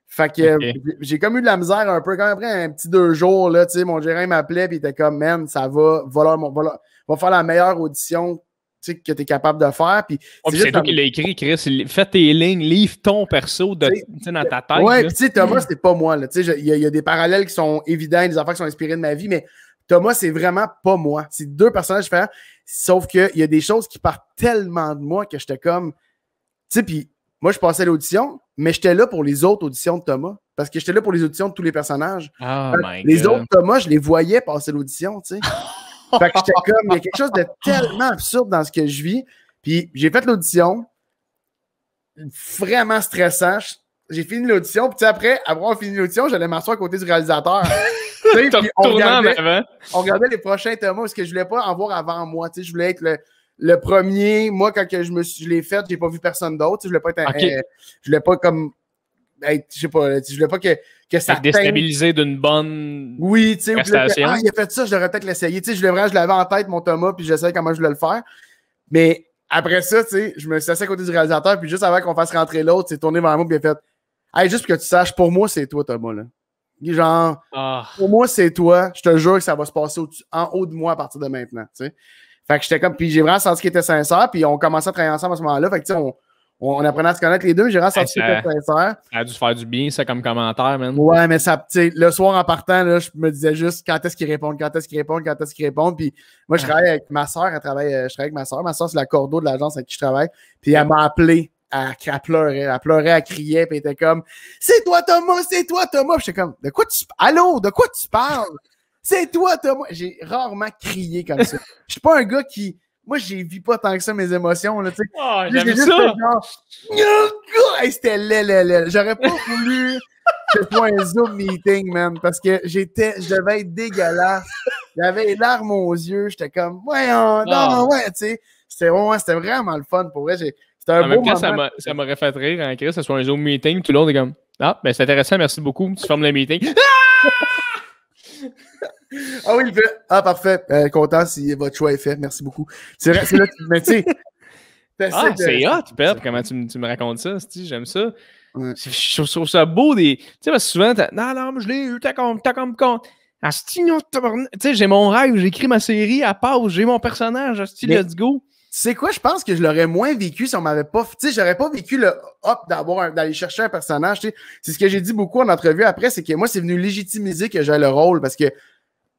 Fait que j'ai comme eu de la misère un peu. Quand après un petit 2 jours, là, tu sais, mon gérant m'appelait et il était comme « Man, ça va faire la meilleure audition que tu es capable de faire. » Puis c'est toi qui l'as écrit, Chris. Fais tes lignes, livre ton perso dans ta tête. Ouais, puis tu sais, Thomas, c'est pas moi. Il y a des parallèles qui sont évidents, des affaires qui sont inspirées de ma vie, mais Thomas, c'est vraiment pas moi. C'est 2 personnages différents. Sauf qu'il y a des choses qui partent tellement de moi que j'étais comme. Tu sais, puis moi, je passais l'audition, mais j'étais là pour les autres auditions de Thomas. Parce que j'étais là pour les auditions de tous les personnages. Oh les autres Thomas, je les voyais passer l'audition, tu sais. Fait que j'étais comme, il y a quelque chose de tellement absurde dans ce que je vis. Puis j'ai fait l'audition, vraiment stressant. J'ai fini l'audition, puis après avoir fini l'audition, j'allais m'asseoir à côté du réalisateur. Puis on regardait les prochains Thomas, parce que je voulais pas en voir avant moi. Je voulais être le premier. Moi, quand je l'ai fait, j'ai pas vu personne d'autre. Je voulais pas être je voulais pas comme. Je sais pas, je voulais pas que ça déstabilisé d'une bonne prestation. Il a fait ça, je devrais peut-être l'essayer. Je l'avais en tête, mon Thomas, puis j'essayais comment je voulais le faire. Mais après ça, je me suis assis à côté du réalisateur, puis juste avant qu'on fasse rentrer l'autre, c'est tourné vers moi, puis il a fait « Hey, juste pour que tu saches, pour moi, c'est toi, Thomas, là. » Genre, pour moi, c'est toi. Je te jure que ça va se passer en haut de moi à partir de maintenant, Fait que j'étais comme, puis j'ai vraiment senti qu'il était sincère, puis on commençait à travailler ensemble à ce moment-là. Fait que, on apprenait à se connaître les deux, j'ai vraiment senti qu'il était sincère. Ça a dû faire du bien, ça, comme commentaire, man. Ouais, mais ça, le soir en partant, là, je me disais juste quand est-ce qu'ils répondent. Puis moi, je travaille avec ma soeur, je travaille avec ma soeur. Ma soeur, c'est la cordeau de l'agence avec qui je travaille. Puis elle m'a appelé. Elle pleurait, elle criait, puis elle était comme « C'est toi, Thomas! C'est toi, Thomas! » Puis j'étais comme « Allô, de quoi tu parles? C'est toi, Thomas! » J'ai rarement crié comme ça. Je suis pas un gars qui... Moi, je vis pas tant que ça mes émotions, là, tu sais. Oh, j'aime ça! Hey, c'était laid. J'aurais pas voulu que ce soit un Zoom meeting, man, parce que je devais être dégueulasse. J'avais les larmes aux yeux. J'étais comme « Ouais, tu sais. » C'était vraiment le fun, pour vrai. C'était un beau moment. Ça m'aurait fait rire, hein, que ce soit un Zoom meeting, tout le monde est comme « Ah, ben c'est intéressant, merci beaucoup. Tu fermes le meeting. » Ah oui, il fait « Ah, parfait. Content si votre choix est fait. Merci beaucoup. » C'est vrai, c'est là, mais tu sais. C'est hot, Pep, comment tu me racontes ça, j'aime ça. Ouais. Je trouve ça beau. Tu sais, parce que souvent, non, je l'ai eu, t'as comme compte. Tu sais, j'ai mon rêve, j'écris ma série à pause, j'ai mon personnage, let's go. Tu sais quoi, je pense que je l'aurais moins vécu si on m'avait pas. Tu sais, j'aurais pas vécu le hop d'aller chercher un personnage. Tu sais. C'est ce que j'ai dit beaucoup en entrevue après, c'est que moi, c'est venu légitimiser que j'ai le rôle parce que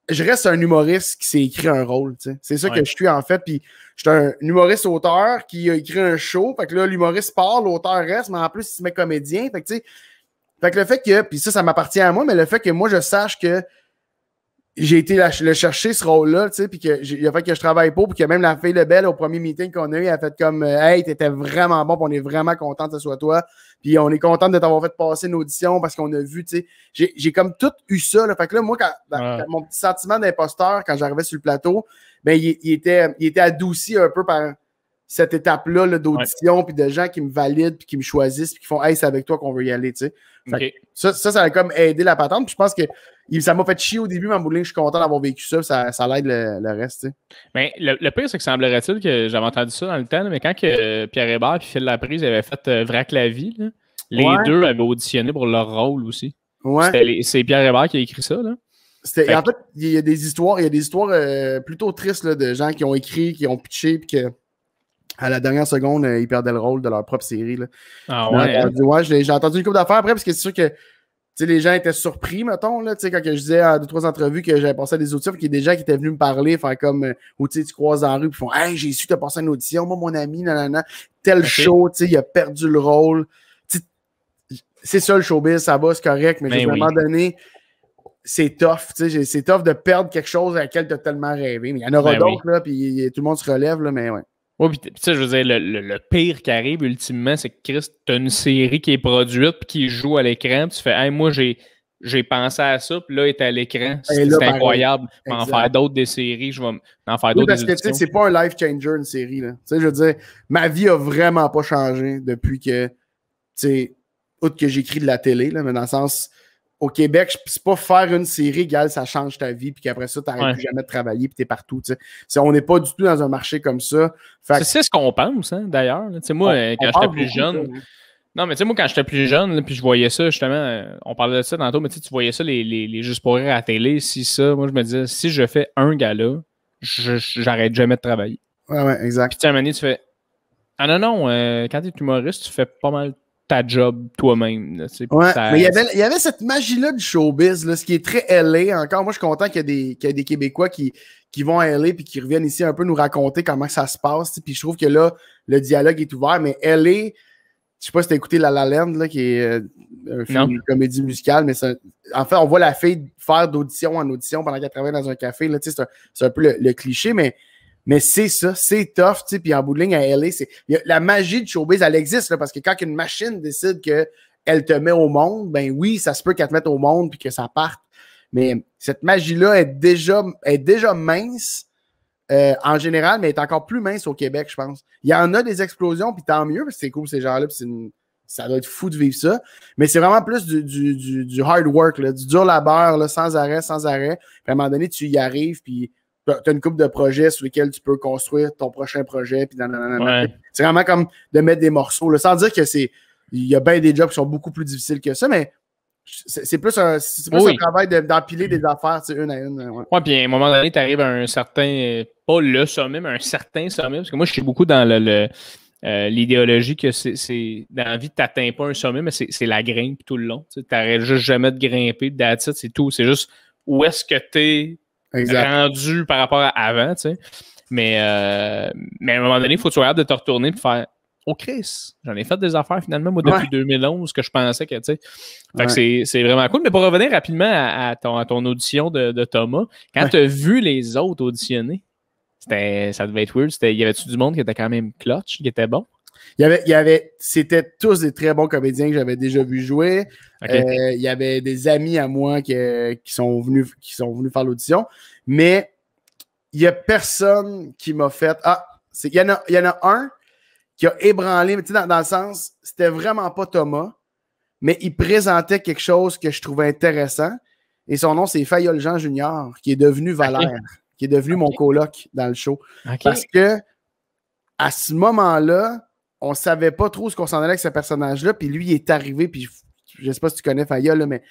je reste un humoriste qui s'est écrit un rôle. Tu sais. C'est ça que je suis en fait. Puis je suis un humoriste-auteur qui a écrit un show. Fait que là, l'humoriste part, l'auteur reste, mais en plus, il se met comédien. Fait que tu sais. Fait que le fait que. Puis ça m'appartient à moi, mais le fait que moi, je sache que j'ai été le chercher, ce rôle-là, tu sais, puis il a fait que je travaille pour, puis que même la fille Lebel, au premier meeting qu'on a eu, elle a fait comme « Hey, t'étais vraiment bon, puis on est vraiment content que ce soit toi, puis on est content de t'avoir fait passer une audition parce qu'on a vu, tu sais. » J'ai comme tout eu ça, là. Fait que là, moi, quand mon petit sentiment d'imposteur, quand j'arrivais sur le plateau, ben il était adouci un peu par cette étape-là là, d'audition, puis de gens qui me valident, puis qui me choisissent, puis qui font « Hey, c'est avec toi qu'on veut y aller, tu sais. » Ça a comme aidé la patente, puis je pense que ça m'a fait chier au début, mais en bout de ligne, je suis content d'avoir vécu ça, ça l'aide le reste. T'sais. Mais le pire, c'est que semblerait-il que j'avais entendu ça dans le temps, mais quand que Pierre Hébert et Phil Laprise avaient fait Vrac la vie, là, les deux avaient auditionné pour leur rôle aussi. Ouais. C'est Pierre Hébert qui a écrit ça. Là. En fait, il y a des histoires plutôt tristes là, de gens qui ont écrit, qui ont pitché, puis que à la dernière seconde, ils perdaient le rôle de leur propre série. Là. Ah ouais. J'ai entendu une couple d'affaires après, parce que c'est sûr que les gens étaient surpris, mettons, là, quand je disais à 2-3 entrevues que j'avais passé à des auditions, qu'il y a des gens qui étaient venus me parler, faire comme, ou tu croises dans la rue, puis font « Hey, j'ai su que tu as passé une audition, moi, mon ami, nanana, tel show, il a perdu le rôle. » C'est ça le showbiz, ça va, c'est correct, mais à un moment donné, c'est tough, c'est tough de perdre quelque chose à laquelle tu as tellement rêvé. Mais il y en aura d'autres, là, puis tout le monde se relève, là, mais ouais. Oui, puis je veux dire, le pire qui arrive ultimement, c'est que Chris, t'as une série qui est produite puis qui joue à l'écran, puis tu fais « Hey, moi, j'ai j'ai pensé à ça, puis là, il est à l'écran. C'est incroyable. Je vais en faire d'autres des séries, je vais en faire d'autres des auditions. Parce que, c'est pas un life changer, une série, là. Tu sais, je veux dire, ma vie a vraiment pas changé depuis que, tu sais, outre que j'écris de la télé, là, mais dans le sens, au Québec, c'est pas faire une série égale, ça change ta vie, puis qu'après ça, t'arrêtes plus jamais de travailler, puis t'es partout, tu sais. On n'est pas du tout dans un marché comme ça. C'est ce qu'on pense, hein, d'ailleurs. Tu sais, moi, quand j'étais plus jeune... Non, mais tu sais, moi, quand j'étais plus jeune, là, puis je voyais ça, justement, on parlait de ça tantôt, mais tu voyais ça, les Juste pour rire à la télé, si ça, moi, je me disais, si je fais un gala, j'arrête jamais de travailler. Ouais, exact. Puis tu sais, à un moment donné, tu fais, ah non, quand t'es humoriste, tu fais pas mal ta job toi-même. Là, ouais, mais il y avait cette magie-là du showbiz, là, ce qui est très LA. Encore, moi, je suis content qu'il y ait des Québécois qui vont à LA puis qui reviennent ici un peu nous raconter comment ça se passe. Puis je trouve que là, le dialogue est ouvert, mais LA... Je sais pas si t'as écouté La La Land, là, qui est un film de comédie musicale, mais en fait, on voit la fille faire d'audition en audition pendant qu'elle travaille dans un café. Là, c'est un peu le cliché, mais c'est ça, c'est tough. Puis en bout de ligne, à LA, la magie de showbiz, elle existe, là, parce que quand une machine décide qu'elle te met au monde, ben oui, ça se peut qu'elle te mette au monde puis que ça parte. Mais cette magie-là est déjà mince. En général, mais elle est encore plus mince au Québec, je pense. Il y en a des explosions, puis tant mieux, parce que c'est cool ces gens-là, puis ça doit être fou de vivre ça. Mais c'est vraiment plus du hard work, là, du dur labeur, là, sans arrêt. Puis à un moment donné, tu y arrives, puis tu as une couple de projets sur lesquels tu peux construire ton prochain projet. Puis ouais. C'est vraiment comme de mettre des morceaux, là, sans dire que il y a bien des jobs qui sont beaucoup plus difficiles que ça, mais c'est plus un travail d'empiler des affaires une à une. Ouais, puis à un moment donné, tu arrives à un certain, pas le sommet, mais un certain sommet. Parce que moi, je suis beaucoup dans l'idéologie que c'est dans la vie, tu n'atteins pas un sommet, mais c'est la grimpe tout le long. Tu n'arrêtes juste jamais de grimper, that's it, c'est tout. C'est juste où est-ce que tu es rendu par rapport à avant. Tu sais. Mais à un moment donné, il faut que tu regardes de te retourner et faire oh Chris, j'en ai fait des affaires finalement, moi, depuis 2011, que je pensais que, tu sais. Fait que c'est vraiment cool. Mais pour revenir rapidement à ton audition de Thomas, quand tu as vu les autres auditionner, ça devait être weird. Y avait-tu du monde qui était quand même clutch, qui était bon? C'était tous des très bons comédiens que j'avais déjà vu jouer. Okay. Il y avait des amis à moi qui sont venus faire l'audition. Mais il n'y a personne qui m'a fait. Il y en a un qui a ébranlé, mais tu sais, dans le sens, c'était vraiment pas Thomas, mais il présentait quelque chose que je trouvais intéressant. Et son nom, c'est Fayolle Jean Junior, qui est devenu Valère, qui est devenu mon coloc dans le show. Parce que à ce moment-là, on savait pas trop ce qu'on s'en allait avec ce personnage-là, puis lui, il est arrivé, puis je sais pas si tu connais Fayolle, là, mais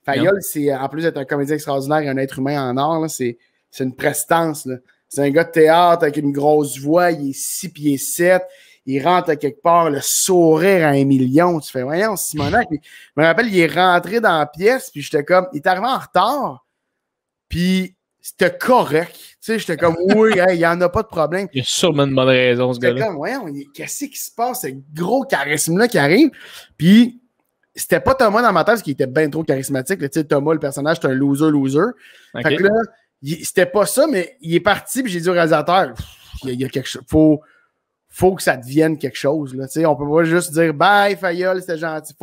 Fayolle, c'est, en plus d'être un comédien extraordinaire et un être humain en or, là, c'est une prestance. Là. C'est un gars de théâtre avec une grosse voix, il est 6 pieds 7, il rentre à quelque part, le sourire à 1 million. Tu fais, voyons, Simonac. Je me rappelle, il est rentré dans la pièce, puis j'étais comme, il est arrivé en retard, puis c'était correct. Tu sais, j'étais comme, oui, il n'y en a pas de problème. Il y a sûrement une bonne raison, ce gars-là. J'étais comme, voyons, qu'est-ce qui se passe, ce gros charisme-là qui arrive? Puis, c'était pas Thomas dans ma tête, parce qu'il était bien trop charismatique. Tu sais, Thomas, le personnage, c'est un loser. Fait que là, c'était pas ça, mais il est parti, puis j'ai dit au réalisateur, il y a quelque chose, faut que ça devienne quelque chose. Là. On peut pas juste dire bye, Fayolle, c'était gentil.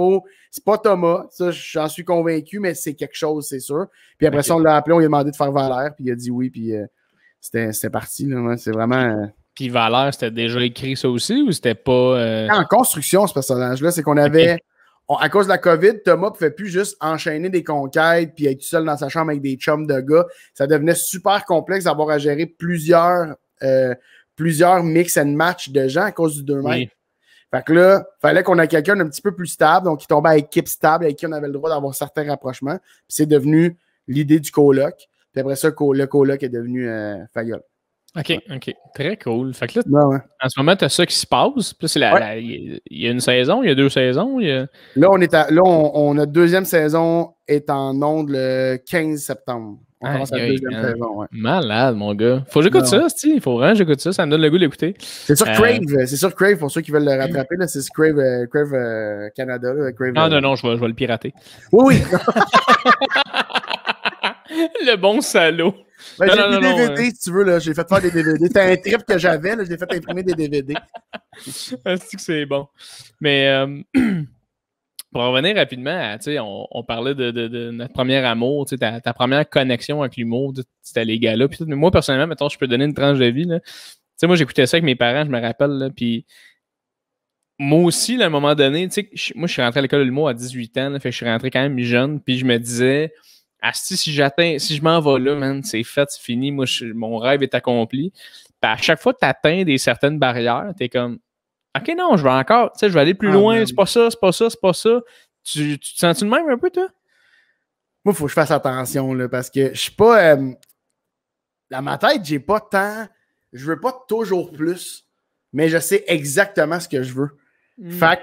C'est pas Thomas, ça, j'en suis convaincu, mais c'est quelque chose, c'est sûr. Puis après ça, on l'a appelé, on lui a demandé de faire Valère, puis il a dit oui, puis c'était parti. Là, c'est vraiment. Puis Valère, c'était déjà écrit ça aussi ou c'était pas. En construction, ce personnage-là, c'est qu'on avait. À cause de la COVID, Thomas ne pouvait plus juste enchaîner des conquêtes puis être tout seul dans sa chambre avec des chums de gars. Ça devenait super complexe d'avoir à gérer plusieurs mix and match de gens à cause du 2 mètres. Fait que là, il fallait qu'on ait quelqu'un d'un petit peu plus stable, donc qui tombait à équipe stable, avec qui on avait le droit d'avoir certains rapprochements. Puis c'est devenu l'idée du coloc. Puis après ça, le coloc est devenu Fayolle. OK. Très cool. Fait que là, en ce moment, tu as ça qui se passe. Puis il y a une saison, il y a 2 saisons. Là, notre deuxième saison est en ondes le 15 septembre. On commence la deuxième saison. Ouais. Malade, mon gars. Faut que j'écoute ça, il faut vraiment que j'écoute ça. Ça me donne le goût d'écouter. C'est sur Crave. C'est sur Crave pour ceux qui veulent le rattraper. Là. C'est Crave Canada. Là, Crave, non, je vais le pirater. Oui. Le bon salaud. Ben, j'ai des DVD, si tu veux. Là. J'ai fait faire des DVD. C'était un trip que j'avais. J'ai fait imprimer des DVD. C'est que c'est bon. Mais pour revenir rapidement, on parlait de notre premier amour, ta première connexion avec l'humour, c'était les gars-là. Puis, mais moi, personnellement, mettons, je peux donner une tranche de vie. Là. Moi, j'écoutais ça avec mes parents, je me rappelle. Là, puis moi aussi, là, à un moment donné, moi, je suis rentré à l'école de l'humour à 18 ans. Là, fait que je suis rentré quand même jeune. Puis je me disais, si je m'en vais là, man, c'est fait, c'est fini. Moi, mon rêve est accompli. Puis à chaque fois que tu atteins certaines barrières, tu es comme, OK, non, je vais encore, je vais aller plus loin, c'est pas ça, c'est pas ça, c'est pas ça. Tu te sens-tu de même un peu, toi? Moi, il faut que je fasse attention, là, parce que je suis pas... dans ma tête, j'ai pas tant... Je veux pas toujours plus, mais je sais exactement ce que je veux. Fait que, tu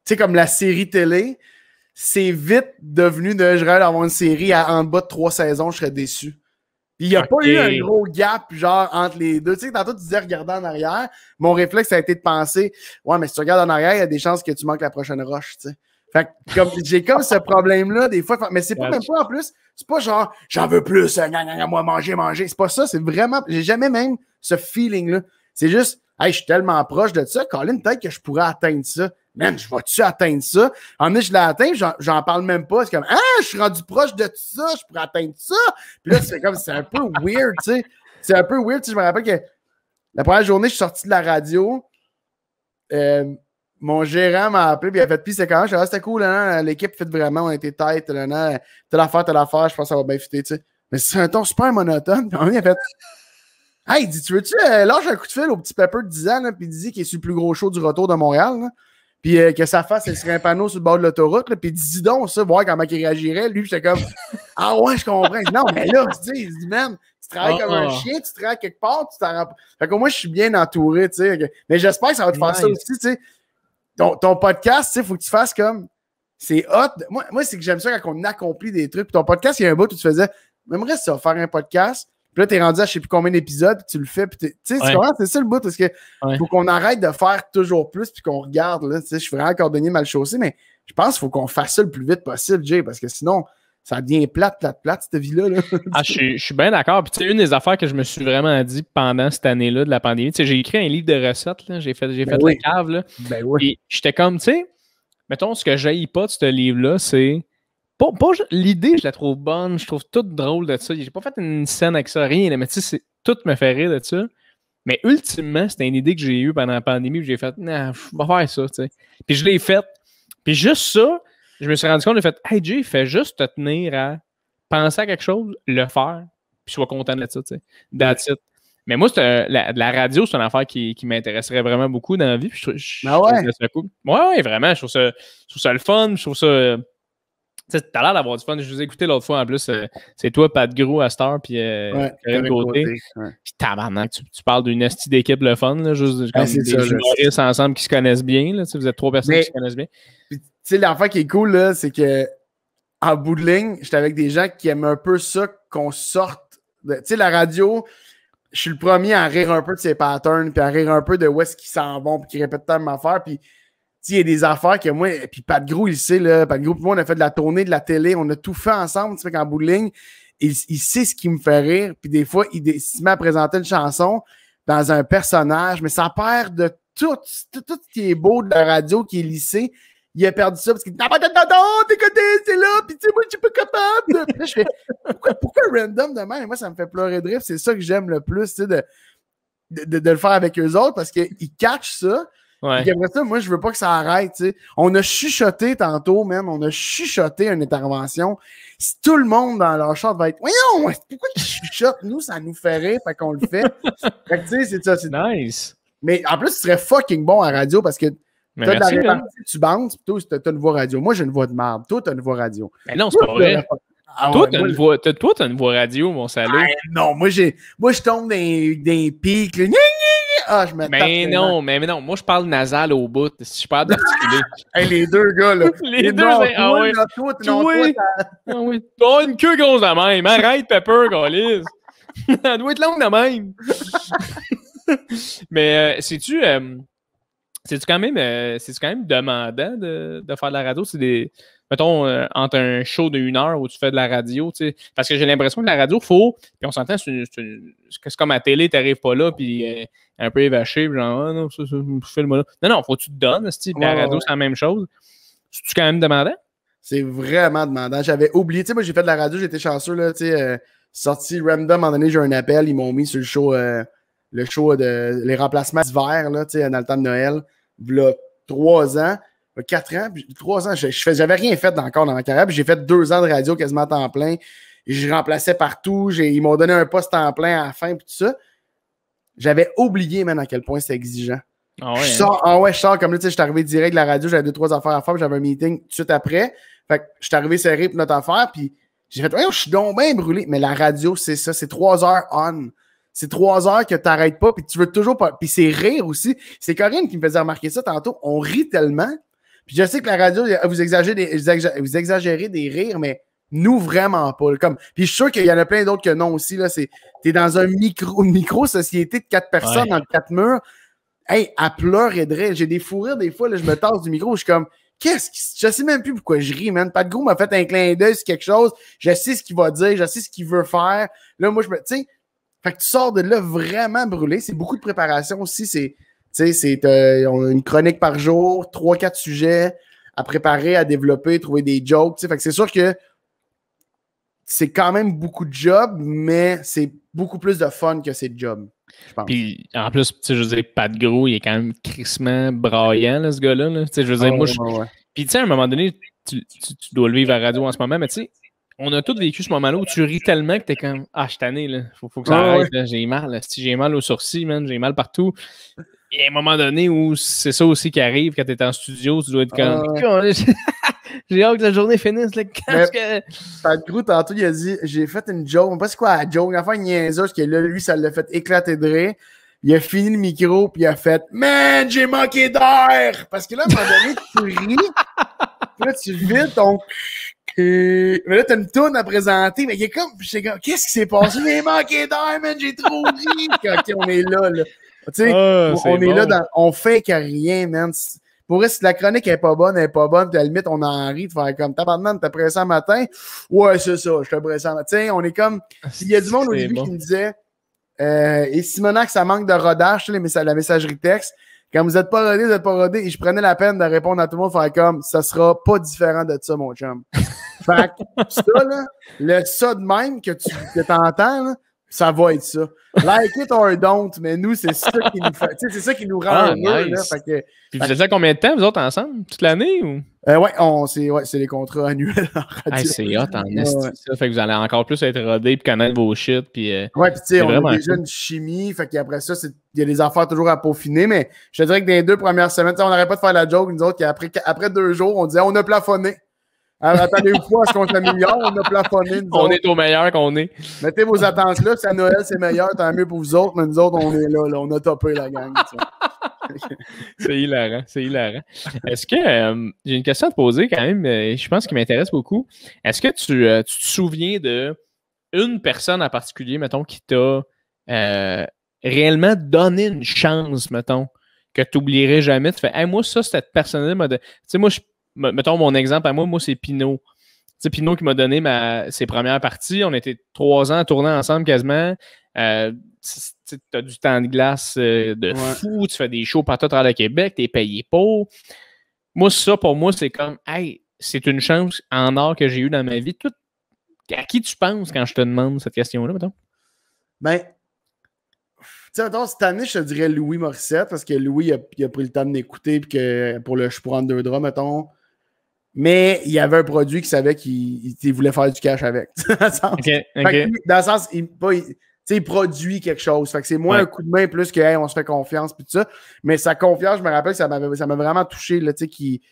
sais, comme la série télé, c'est vite devenu de je rêve d'avoir une série en bas de 3 saisons, je serais déçu. Puis il n'y a pas eu un gros gap, genre, entre les deux. Tu sais, tantôt, tu disais regarder en arrière. Mon réflexe, ça a été de penser, ouais, mais si tu regardes en arrière, il y a des chances que tu manques la prochaine roche, tu sais. Fait que, comme, j'ai comme ce problème-là, des fois. Mais c'est pas même pas, en plus, c'est pas genre, j'en veux plus, moi, manger. C'est pas ça, c'est vraiment, j'ai jamais même ce feeling-là. C'est juste, hey, je suis tellement proche de ça, Colin, peut-être que je pourrais atteindre ça. Man, je vais-tu atteindre ça? En est, je l'ai atteint, j'en parle même pas. C'est comme, je suis rendu proche de ça, je pourrais atteindre ça. Puis là, c'est comme, c'est un peu weird, tu sais. C'est un peu weird, tu sais. Je me rappelle que la première journée, je suis sorti de la radio. Mon gérant m'a appelé, puis il a fait, puis c'est quand même, je suis c'était cool, hein, l'équipe fit vraiment, on était tête, telle affaire, je pense que ça va bien fitter, tu sais. Mais c'est un ton super monotone. Puis il a fait, hey, il dit, tu veux-tu lâche un coup de fil au petit Pepper de 10 ans, là, puis il dit qu'il est sur le plus gros show du retour de Montréal, là. Puis que sa face, elle serait un panneau sur le bord de l'autoroute. Puis dis donc ça, voir comment il réagirait. Lui, j'étais comme, ah ouais, je comprends. Non, mais là, tu sais, il dit, man, tu travailles comme un chien, tu travailles quelque part, tu t'en rends. Fait que moi, je suis bien entouré, tu sais. Mais j'espère que ça va te faire ça aussi, tu sais. Ton podcast, tu sais, il faut que tu fasses comme, c'est hot. Moi c'est que j'aime ça quand on accomplit des trucs. Puis ton podcast, il y a un bout où tu faisais, j'aimerais ça, faire un podcast. Puis là, t'es rendu à je sais plus combien d'épisodes, puis tu le fais. Puis tu sais, c'est ça le bout, parce que faut qu'on arrête de faire toujours plus, puis qu'on regarde. Là, je suis vraiment cordonnier mal chaussé, mais je pense qu'il faut qu'on fasse ça le plus vite possible, Jay, parce que sinon, ça devient plate, cette vie-là. Là. Je suis bien d'accord. Puis, tu sais, une des affaires que je me suis vraiment dit pendant cette année-là de la pandémie, tu sais, j'ai écrit un livre de recettes, là, j'ai fait la cave, là. Ben oui. Et j'étais comme, tu sais, mettons, ce que j'haïs pas de ce livre-là, c'est. L'idée, je la trouve bonne, je trouve tout drôle de ça. J'ai pas fait une scène avec ça, rien, mais tu sais, tout me fait rire de ça. Mais ultimement, c'était une idée que j'ai eue pendant la pandémie, où j'ai fait, nah, je vais faire ça, tu sais. Puis je l'ai faite. Puis juste ça, je me suis rendu compte, j'ai fait, hey Jay, fais juste te tenir à penser à quelque chose, le faire, puis sois content de ça, tu sais. That's it. Mais moi, la radio, c'est une affaire qui m'intéresserait vraiment beaucoup dans la vie. Puis je trouve ça cool. Ouais, vraiment, je trouve ça le fun, je trouve ça. Tu as l'air d'avoir du fun. Je vous ai écouté l'autre fois en plus. C'est toi, Pat Gros, à Star, puis Karine Gauthier. Puis tabarnak, tu parles d'une estie d'équipe le fun, là, juste comme des humoristes ensemble qui se connaissent bien. Là, vous êtes 3 personnes qui se connaissent bien. Tu sais, l'affaire qui est cool, là, c'est que en bout de ligne, j'étais avec des gens qui aiment un peu ça, qu'on sorte. Tu sais, la radio, je suis le premier à rire un peu de ses patterns, puis à rire un peu de où est-ce qu'ils s'en vont, puis qu'ils répètent tant de m'affaire, puis il y a des affaires que moi, puis Pat Gros, il sait, là, Pat Gros, puis moi, on a fait de la tournée, de la télé, on a tout fait ensemble, tu sais, qu'en bout de ligne, il sait ce qui me fait rire, puis des fois, il se met à présenter une chanson dans un personnage, mais ça perd de tout ce qui est beau de la radio, qui est lissé. Il a perdu ça parce qu'il dit non, t'es côté, c'est là, puis tu sais, moi, je suis pas capable. Puis là, je fais pourquoi random de même? Moi, ça me fait pleurer de rire. C'est ça que j'aime le plus, tu sais, de le faire avec eux autres parce qu'ils catchent ça. Ouais. Et après ça, moi, je veux pas que ça arrête, tu sais. On a chuchoté tantôt, même. On a chuchoté une intervention. Si tout le monde dans leur chat va être voyons, pourquoi ils chuchotent? Nous, ça nous fait rire, fait qu'on le fait. Fait que tu sais, c'est ça. C'est nice. Mais en plus, tu serais fucking bon à radio parce que t'as de la répartie, tu bandes, toi, t'as une voix radio. Moi, j'ai une voix de marde. Toi, t'as une voix radio. Mais non, c'est pas vrai. Toi, t'as une voix radio, mon salaud. Non, moi, je tombe dans des pics. Je me mais non, mais non. Moi, je parle nasal au bout. Si je parle d'articuler. Hey, les deux gars, là. les deux, c'est... Ah oui. Oui. T'as une queue grosse de même. Arrête, Pepper, Gaulis. Elle doit être longue de même. Mais c'est-tu quand même demandant de faire de la radio? C'est des... Mettons, entre un show de 1 heure où tu fais de la radio, tu sais. Parce que j'ai l'impression que la radio, puis on s'entend, c'est comme à la télé, t'arrives pas là, puis un peu évaché, puis genre, ah non, ça, fais-le-moi là. Non, faut que tu te donnes, la radio, c'est la même chose. C'est-tu quand même demandant? C'est vraiment demandant. J'avais oublié, tu sais, moi j'ai fait de la radio, j'étais chanceux, là, tu sais, sorti random, à un moment donné, j'ai eu un appel, ils m'ont mis sur le show de les remplacements d'hiver, là, tu sais, dans le temps de Noël, là, 3 ans, 4 ans, puis 3 ans, j'avais rien fait encore dans ma carrière, puis j'ai fait 2 ans de radio quasiment à temps plein, et je remplaçais partout, ils m'ont donné un poste temps plein à la fin, puis tout ça. J'avais oublié, man, à quel point c'était exigeant. Ah ouais, je sors comme là, tu sais, je suis arrivé direct de la radio, j'avais 2-3 affaires à faire, puis j'avais un meeting tout de suite après. Fait que je suis arrivé serré pour notre affaire, puis j'ai fait, je suis donc bien brûlé. Mais la radio, c'est ça, c'est 3 heures on. C'est 3 heures que tu n'arrêtes pas, puis tu veux toujours pas. Puis c'est rire aussi. C'est Corinne qui me faisait remarquer ça tantôt. On rit tellement. Puis je sais que la radio, vous exagérez des rires, mais nous, vraiment pas. Puis je suis sûr qu'il y en a plein d'autres que non aussi. T'es dans une micro-société de 4 personnes dans 4 murs. Hey, à pleurer de rire. J'ai des fous rires des fois, là, je me tasse du micro, je suis comme, je sais même plus pourquoi je ris, man. Pat Gros m'a fait un clin d'œil sur quelque chose, je sais ce qu'il va dire, je sais ce qu'il veut faire. Là, moi, tu sais, fait que tu sors de là vraiment brûlé. C'est beaucoup de préparation aussi. On a une chronique par jour, 3-4 sujets à préparer, à développer, trouver des jokes, tu sais. Fait que c'est sûr que c'est quand même beaucoup de job, mais c'est beaucoup plus de fun que c'est de job. Puis en plus, tu sais, je veux dire, Pat Gros, il est quand même crissement braillant, là, ce gars-là. Là. Tu sais, je veux dire, moi, Puis tu sais, à un moment donné, tu dois le vivre à la radio en ce moment, mais tu sais, on a tous vécu ce moment-là où tu ris tellement que t'es comme, je suis tanné, là. Faut que ça arrête, là. J'ai mal, là. Si j'ai mal aux sourcils, man, j'ai mal partout. Il y a un moment donné où c'est ça aussi qui arrive quand t'es en studio, tu dois être comme, j'ai hâte que la journée finisse. Pat Gros, tantôt, il a dit, j'ai fait une joke. Je sais pas c'est quoi la joke. Enfin, une niaiseuse, parce que là, lui, ça l'a fait éclater de rire. Il a fini le micro, puis il a fait « Man, j'ai manqué d'air! » Parce que là, à un moment donné, tu ris, puis là, tu vides ton... Mais là, t'as une toune à présenter, mais il est comme... Qu'est-ce qui s'est passé? J'ai manqué d'air, man! J'ai trop ri! OK, on est là, là. Tu sais, on est là, on fait que rien, man. Pour vrai, si la chronique est pas bonne, puis à la limite, on en rit de faire comme tabarnak, t'as pressé un matin. Ouais, c'est ça, je te pressé un matin. Tu sais, on est comme. Il y a du monde au début qui me disait et Simonac, ça manque de rodage, tu sais, la messagerie texte. Quand vous n'êtes pas rodé, vous n'êtes pas rodé. Et je prenais la peine de répondre à tout le monde, faire comme ça sera pas différent de ça, mon chum. Fait que ça, là, le ça de même que t'entends, là, ça va être ça. Like it or don't, mais nous, c'est ça qui nous fait. C'est ça qui nous rend heureux. Nice. Puis vous êtes là combien de temps, vous autres, ensemble? Toute l'année? Ou? C'est les contrats annuels en radio. C'est hot en esti, ça. Fait que vous allez encore plus être rodé puis connaître vos shit. Puis, puis tu sais, on a déjà une chimie. Fait qu'après ça, il y a des affaires toujours à peaufiner. Mais je te dirais que dans les 2 premières semaines, on n'arrête pas de faire la joke. Nous autres, après 2 jours, on disait on a plafonné. Alors, attendez-vous pas à ce qu'on s'améliore, on a plafonné. On est au meilleur qu'on est. Mettez vos attentes là, si à Noël c'est meilleur, tant mieux pour vous autres, mais nous autres, on est là, on a topé la gang. C'est hilarant, c'est hilarant. Est-ce que, j'ai une question à te poser quand même, je pense qu'il m'intéresse beaucoup. Est-ce que tu te souviens de une personne en particulier, mettons, qui t'a réellement donné une chance, mettons, que tu n'oublierais jamais? Tu fais, hey, moi, ça, cette personne-là m'a donné. Tu sais, moi, mettons mon exemple à moi, c'est Pinot. C'est Pinot qui m'a donné ses premières parties. On était 3 ans à tourner ensemble quasiment. Tu as du temps de glace de fou. Tu fais des shows partout à travers le Québec. Tu es payé pour. Moi, ça, pour moi, c'est comme, hey, c'est une chance en or que j'ai eue dans ma vie. À qui tu penses quand je te demande cette question-là, mettons? Ben, tu sais, cette année, je te dirais Louis Morissette, parce que Louis, il a pris le temps de m'écouter pour le Je prendre 2 draps, mettons. Mais il y avait un produit qu'il savait qu'il voulait faire du cash avec. Dans le sens, il produit quelque chose. Fait que c'est moins un coup de main plus que hey, on se fait confiance puis tout ça. Mais sa confiance, je me rappelle que ça m'a vraiment touché, là, qui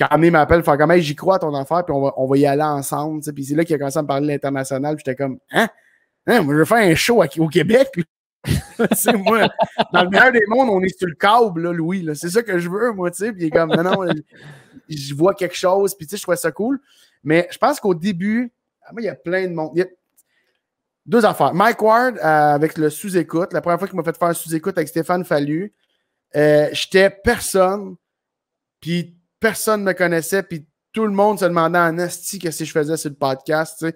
a amené m'appel, faire comme hey, j'y crois à ton affaire, puis on va y aller ensemble. Puis c'est là qu'il a commencé à me parler de l'international. J'étais comme moi je veux faire un show au Québec. Moi, dans le meilleur des mondes, on est sur le câble, là, Louis. Là. C'est ça que je veux, moi, tu sais. Puis il est comme non, je vois quelque chose, puis tu sais, je trouvais ça cool. Mais je pense qu'au début, moi, il y a plein de monde. Il y a 2 affaires. Mike Ward, avec le sous-écoute, la première fois qu'il m'a fait faire un sous-écoute avec Stéphane Fallu, j'étais personne, puis personne ne me connaissait, puis tout le monde se demandait en esti que si je faisais sur le podcast, tu sais.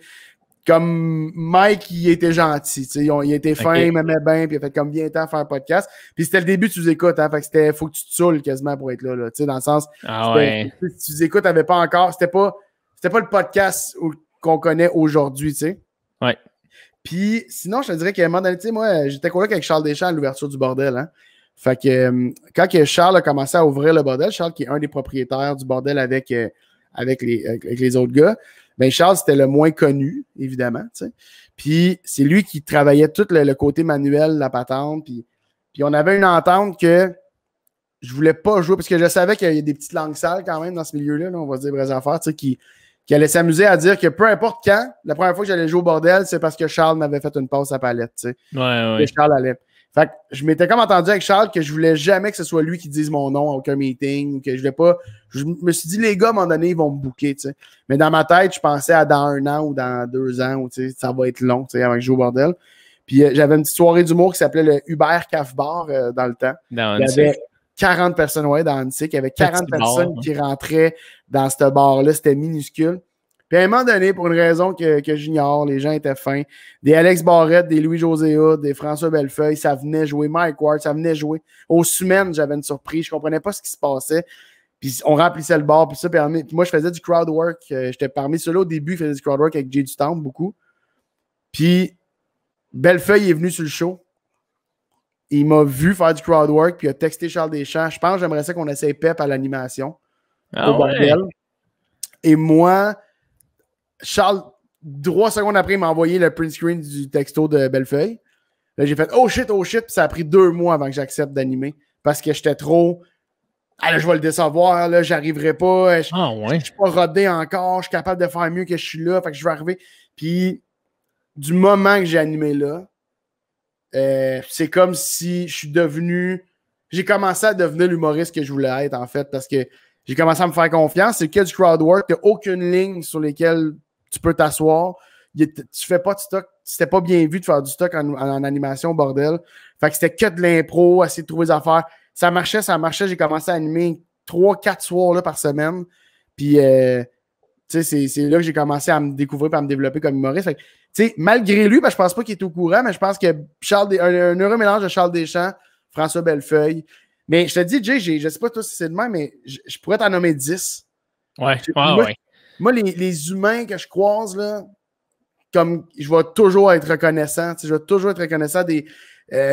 comme Mike, il était gentil. Il était fin, il m'aimait bien, puis il a fait comme bien temps à faire un podcast. Puis c'était le début, tu nous écoutes, hein. Fait que c'était, faut que tu te saoules quasiment pour être là, dans le sens. Si tu nous écoutes, t'avais pas encore. C'était pas le podcast qu'on connaît aujourd'hui, tu sais. Ouais. Puis sinon, je te dirais qu'à un moment donné, tu sais, moi, j'étais coloc avec Charles Deschamps à l'ouverture du bordel, hein. Fait que quand Charles a commencé à ouvrir le bordel, Charles qui est un des propriétaires du bordel avec les autres gars, ben Charles, c'était le moins connu, évidemment, tu sais. Puis c'est lui qui travaillait tout le côté manuel, la patente, puis on avait une entente que je voulais pas jouer, parce que je savais qu'il y a des petites langues sales quand même dans ce milieu-là, là, on va se dire vraies affaires, tu sais, qui allait s'amuser à dire que peu importe quand, la première fois que j'allais jouer au bordel, c'est parce que Charles m'avait fait une passe à palette, tu sais. Ouais. Et Charles allait. Fait que je m'étais comme entendu avec Charles que je voulais jamais que ce soit lui qui dise mon nom à aucun meeting, que je voulais pas. Je me suis dit, les gars, à un moment donné, ils vont me booker, tu sais. Mais dans ma tête, je pensais à dans 1 an ou dans 2 ans, où, tu sais, ça va être long, tu sais, avant que je joue au bordel. Puis j'avais une petite soirée d'humour qui s'appelait le Hubert Caf Bar dans le temps. Il y avait 40 personnes, dans Annecy. Il y avait 40 personnes qui rentraient dans ce bar-là. C'était minuscule. Puis à un moment donné, pour une raison que j'ignore, les gens étaient fins. Des Alex Barrette, des Louis-José Hood, des François Bellefeuille, ça venait jouer. Mike Ward, ça venait jouer. Aux semaines, j'avais une surprise. Je comprenais pas ce qui se passait. Puis on remplissait le bar. Puis ça, puis moi, je faisais du crowd work. J'étais parmi ceux-là au début, je faisais du crowd work avec Jay du Temple, beaucoup. Puis Bellefeuille est venu sur le show. Il m'a vu faire du crowd work, puis il a texté Charles Deschamps. Je pense que j'aimerais ça qu'on essaye Pep à l'animation. Au bordel. Et moi... Charles, 3 secondes après, il m'a envoyé le print screen du texto de Bellefeuille. Là, j'ai fait oh shit, puis ça a pris 2 mois avant que j'accepte d'animer. Parce que j'étais trop. Ah là, je vais le décevoir, là, j'arriverai pas. Je suis pas rodé encore, je suis capable de faire mieux que je suis là, fait que je vais arriver. Puis, du moment que j'ai animé là, c'est comme si je suis devenu. J'ai commencé à devenir l'humoriste que je voulais être, en fait, parce que j'ai commencé à me faire confiance. C'est que du crowd work, t'as aucune ligne sur lesquelles tu peux t'asseoir. Tu fais pas de stock. C'était pas bien vu de faire du stock en animation, bordel. Fait que c'était que de l'impro, essayer de trouver des affaires. Ça marchait. J'ai commencé à animer 3-4 soirs là, par semaine. Puis, tu sais, c'est là que j'ai commencé à me découvrir et à me développer comme humoriste. Fait que, tu sais, malgré lui, ben, je pense pas qu'il est au courant, mais je pense que un heureux mélange de Charles Deschamps, François Bellefeuille. Mais je te dis, Jay, je sais pas toi si c'est de même, mais je pourrais t'en nommer 10. Moi, les humains que je croise, là, comme je vais toujours être reconnaissant. Je vais toujours être reconnaissant des.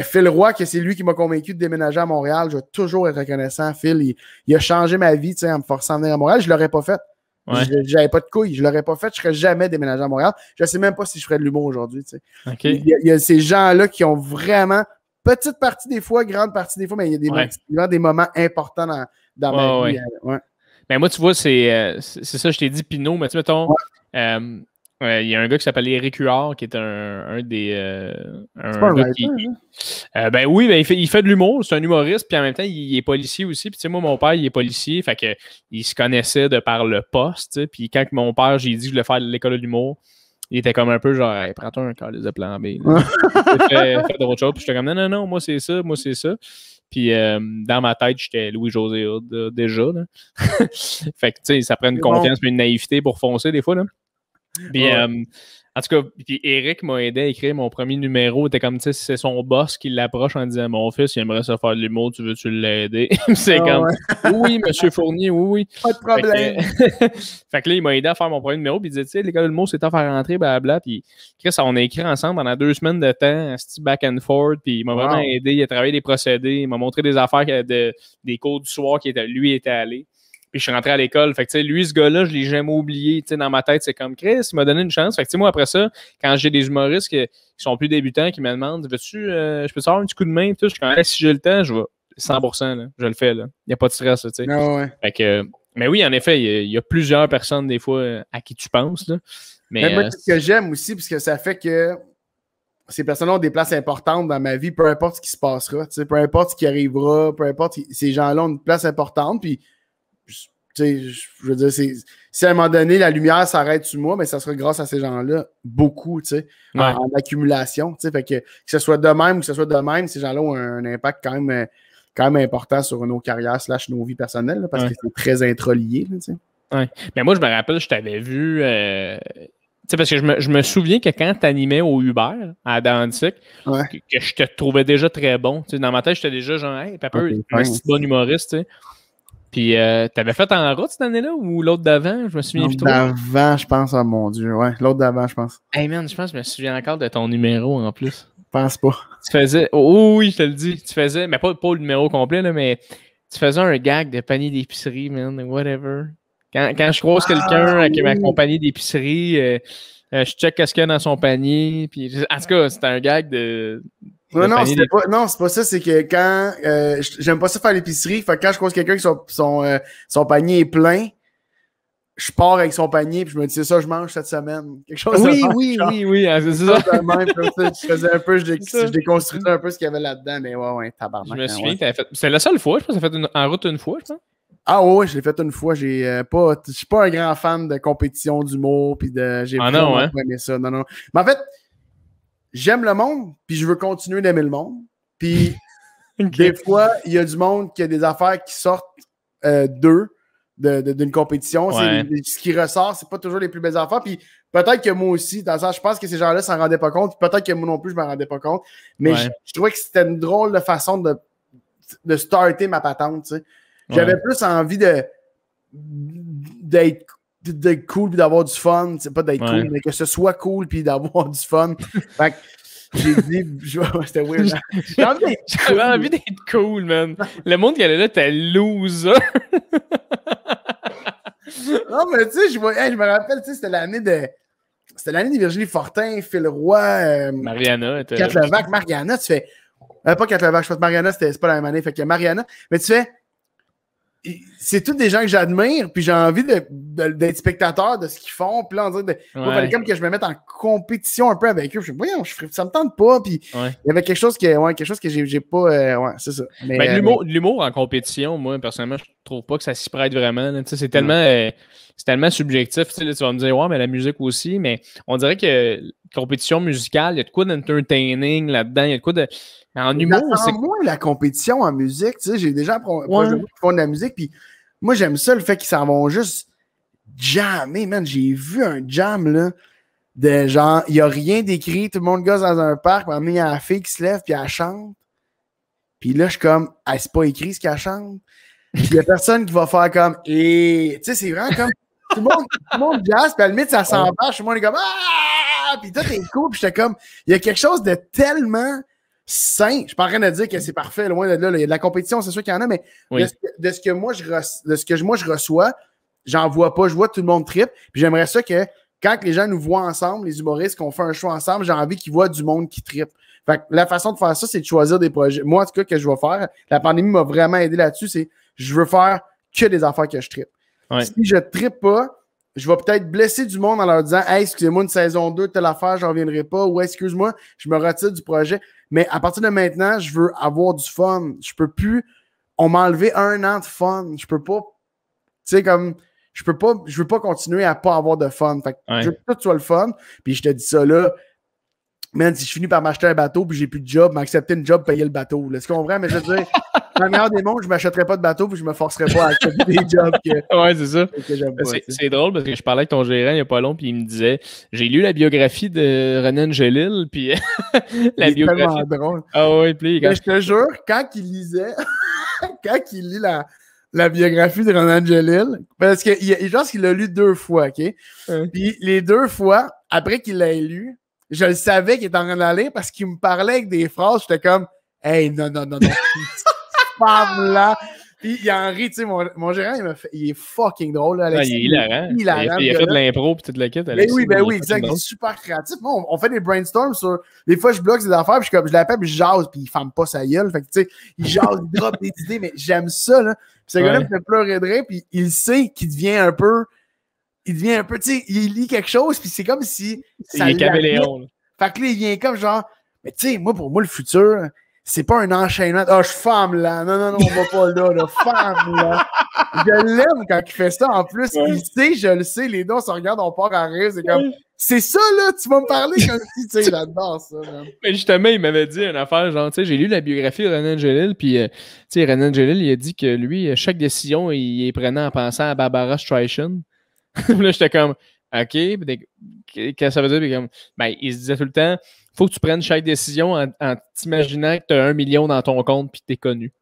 Phil Roy, que c'est lui qui m'a convaincu de déménager à Montréal, je vais toujours être reconnaissant. Phil, il a changé ma vie en me forçant à venir à Montréal. Je ne l'aurais pas fait. Ouais. J'avais pas de couilles. Je ne l'aurais pas fait. Je ne serais jamais déménagé à Montréal. Je ne sais même pas si je ferais de l'humour aujourd'hui. Okay. Il y a ces gens-là qui ont vraiment, petite partie des fois, grande partie des fois, mais il y a des moments importants dans ma vie. Ben moi, tu vois, c'est ça, je t'ai dit Pinot, mais tu sais, mettons, il y a un gars qui s'appelle Éric Huard, qui est un des... c'est pas un writer, ben oui, ben, il fait de l'humour, c'est un humoriste, puis en même temps, il est policier aussi. Puis tu sais, moi, mon père, il est policier, fait que il se connaissait de par le poste, tu sais. Puis quand mon père, j'ai dit que je voulais faire de l'école de l'humour, il était comme un peu genre, hey, prends-toi un calice de plan B. Fais d'autres choses. Puis j'étais comme, non, moi, c'est ça. Puis dans ma tête, j'étais Louis-José Hood déjà. Là. Fait que, tu sais, ça prend une confiance et une naïveté pour foncer des fois. Là. Puis, en tout cas, puis Eric m'a aidé à écrire mon premier numéro. C'était comme, tu sais, c'est son boss qui l'approche en disant, mon fils, il aimerait ça faire de l'humour, tu veux-tu l'aider? C'est comme, oui, monsieur Fournier, oui. Pas de problème. Fait que là, il m'a aidé à faire mon premier numéro. Puis il disait, tu sais, l'école de l'humour, c'est à faire rentrer, blablabla. Puis Chris, on a écrit ensemble pendant 2 semaines de temps, back and forth. Puis il m'a vraiment aidé. Il a travaillé des procédés. Il m'a montré des affaires, des cours du soir lui était allé. Puis je suis rentré à l'école. Fait que, tu sais, lui, ce gars-là, je l'ai jamais oublié. Tu sais, dans ma tête, c'est comme Chris, il m'a donné une chance. Fait que, tu sais, moi, après ça, quand j'ai des humoristes qui sont plus débutants, qui me demandent, veux-tu, je peux te avoir un petit coup de main? Puis tout, je suis comme, si j'ai le temps, je vais 100%, là, je le fais, là. Il n'y a pas de stress, tu sais. Fait que, mais oui, en effet, il y a plusieurs personnes, des fois, à qui tu penses, là. Mais moi, ce que j'aime aussi, parce que ça fait que ces personnes-là ont des places importantes dans ma vie, peu importe ce qui se passera, tu sais, peu importe ce qui arrivera, peu importe, ces gens-là ont une place importante, puis je veux dire, si à un moment donné, la lumière s'arrête sur moi, mais ça sera grâce à ces gens-là, beaucoup, tu sais, en accumulation, tu sais, fait que ce soit de même ou que ce soit de même, ces gens-là ont un impact quand même important sur nos carrières / nos vies personnelles, là, parce que c'est très intralié, tu sais. Ouais. Mais moi, je me rappelle, je t'avais vu sais, parce que je me souviens que quand t'animais au Uber à Dantic, que je te trouvais déjà très bon. Tu sais, dans ma tête, j'étais déjà genre, hey, Pepper, un petit bon humoriste, tu sais. Puis, t'avais fait En route cette année-là ou l'autre d'avant? Je me souviens plus trop. L'autre d'avant, je pense, oh mon Dieu. Ouais, l'autre d'avant, je pense. Hey man, je pense que je me souviens encore de ton numéro en plus. Je pense pas. Tu faisais. Oh oui, je te le dis. Tu faisais, mais pas le numéro complet, là, mais tu faisais un gag de panier d'épicerie, man, whatever. Quand je croise quelqu'un avec ma compagnie d'épicerie, je check qu'est-ce qu'il y a dans son panier. Puis, en tout cas, c'était un gag de. Non, c'est pas ça. C'est que quand j'aime pas ça faire l'épicerie, fait que quand je croise quelqu'un qui son panier est plein, je pars avec son panier puis je me dis c'est ça je mange cette semaine. Quelque chose oui, de même, oui, c'est ça. Je faisais un peu, je déconstruisais un peu ce qu'il y avait là-dedans, mais ouais, tabarnak. Je me souviens, t'avais fait. C'est la seule fois, je pense que t'as fait En route une fois, je pense. Ah ouais, je l'ai fait une fois. Je suis pas un grand fan de compétition d'humour puis j'ai vraiment aimé ça. Non. Mais en fait, j'aime le monde, puis je veux continuer d'aimer le monde. Puis des fois, il y a du monde qui a des affaires qui sortent d'une compétition. Ouais. Ce qui ressort, c'est pas toujours les plus belles affaires. Puis peut-être que moi aussi, dans le sens, je pense que ces gens-là s'en rendaient pas compte. Peut-être que moi non plus, je m'en rendais pas compte. Mais je trouvais que c'était une drôle de façon de starter ma patente. Tu sais. J'avais plus envie d'être cool puis d'avoir du fun. C'est pas d'être cool, mais que ce soit cool puis d'avoir du fun. Fait que j'ai dit, c'était weird. J'avais envie d'être cool, man. Le monde qui allait là, t'es loser. Non, mais tu sais, je me rappelle, tu sais, c'était l'année de Virginie Fortin, Phil Roy, Mariana. Kat Levac, Mariana, tu fais. Pas Kat Levac, je pense que Mariana, c'est pas la même année, fait que Mariana. Mais tu fais. C'est tous des gens que j'admire, puis j'ai envie d'être spectateur de ce qu'ils font. Puis là, on dirait il fallait comme que je me mette en compétition un peu avec eux. Je me dis, voyons, ça me tente pas. Puis il y avait quelque chose que j'ai pas. C'est ça. Mais l'humour en compétition, moi, personnellement, je trouve pas que ça s'y prête vraiment. C'est tellement subjectif. Là, tu vas me dire, ouais, mais la musique aussi. Mais on dirait que compétition musicale, il y a de quoi d'entertaining là-dedans. Il y a de quoi de. En humour, c'est moins la compétition en musique. Tu sais, j'ai des gens qui font de la musique, puis moi, j'aime ça, le fait qu'ils s'en vont juste jammer, man. J'ai vu un jam, là, de genre, il n'y a rien d'écrit, tout le monde gosse dans un parc, puis il y a la fille qui se lève, puis elle chante. Puis là, je suis comme, c'est pas écrit ce qu'elle chante. Puis il y a personne qui va faire comme, tu sais, c'est vraiment comme, tout le monde jazz, puis à la limite, ça s'embâche, tout le monde est comme, puis toi, t'es cool, puis j'étais comme, il y a quelque chose de tellement sain. Je suis pas en train de dire que c'est parfait, loin de là. Il y a de la compétition, c'est sûr qu'il y en a, mais de ce que moi je reçois, j'en vois pas. Je vois tout le monde trip. Puis j'aimerais ça que quand les gens nous voient ensemble, les humoristes, qu'on fait un show ensemble, j'ai envie qu'ils voient du monde qui trippe. Fait que la façon de faire ça, c'est de choisir des projets. Moi, en tout cas, que je vais faire, la pandémie m'a vraiment aidé là-dessus, c'est je veux faire que des affaires que je trippe. Ouais. Si je trippe pas, je vais peut-être blesser du monde en leur disant « Hey, excusez-moi, une saison 2, telle affaire, je reviendrai pas. » ou « Excuse-moi, je me retire du projet. » Mais à partir de maintenant, je veux avoir du fun. Je peux plus... On m'a enlevé 1 an de fun. Je peux pas... Tu sais, comme... Je veux pas continuer à pas avoir de fun. Fait que je veux que tout soit le fun. Puis je te dis ça là. Man, si je finis par m'acheter un bateau puis j'ai plus de job, m'accepter une job, payer le bateau. Là, tu comprends? Mais je veux dire, dans le meilleur des mondes, je m'achèterais pas de bateau puis je me forcerais pas à accepter des jobs ouais, c'est ça. C'est drôle parce que je parlais avec ton gérant il y a pas long puis il me disait j'ai lu la biographie de Renan Angelil puis la biographie. C'est tellement drôle. Ah ouais, puis je te jure, quand il lisait, quand il lit la biographie de Renan Angelil, parce que je pense qu'il l'a lu 2 fois, OK? Puis les 2 fois, après qu'il l'ait lu, je le savais qu'il était en train d'aller parce qu'il me parlait avec des phrases. J'étais comme, hey, non, femme-là. Puis il en rit, tu sais, mon gérant, il est fucking drôle. Là, Alexis, il est hilarant. Il a fait de l'impro puis toute la quête. Ben oui, exact. Il est super créatif. Moi, on fait des brainstorms sur. Des fois, je bloque des affaires, puis je l'appelle, puis je jase, puis il ferme pas sa gueule. Fait que, tu sais, il jase, il drop des idées, mais j'aime ça, là. Puis ce gars-là me fait pleurer de rire, puis il sait qu'il devient un peu. Tu sais, il lit quelque chose, puis c'est comme si. Il est caméléon. Fait que là, il vient comme genre, mais tu sais, pour moi, le futur, c'est pas un enchaînement. Je femme là. Non, on va pas là. Femme là. Je l'aime quand il fait ça. En plus, il sait, je le sais, les deux, on se regarde, on part à rire. C'est comme, c'est ça, là, tu vas me parler comme si, tu sais, j'adore ça, man. Mais justement, il m'avait dit une affaire, genre, tu sais, j'ai lu la biographie de Renan Angelil, puis, tu sais, Renan Angelil, il a dit que lui, chaque décision, il prenait en pensant à Barbara Streisand. Là, j'étais comme, OK, qu'est-ce que ça veut dire? Puis comme, ben, il se disait tout le temps, faut que tu prennes chaque décision en t'imaginant que tu as 1 million dans ton compte puis que t'es connu.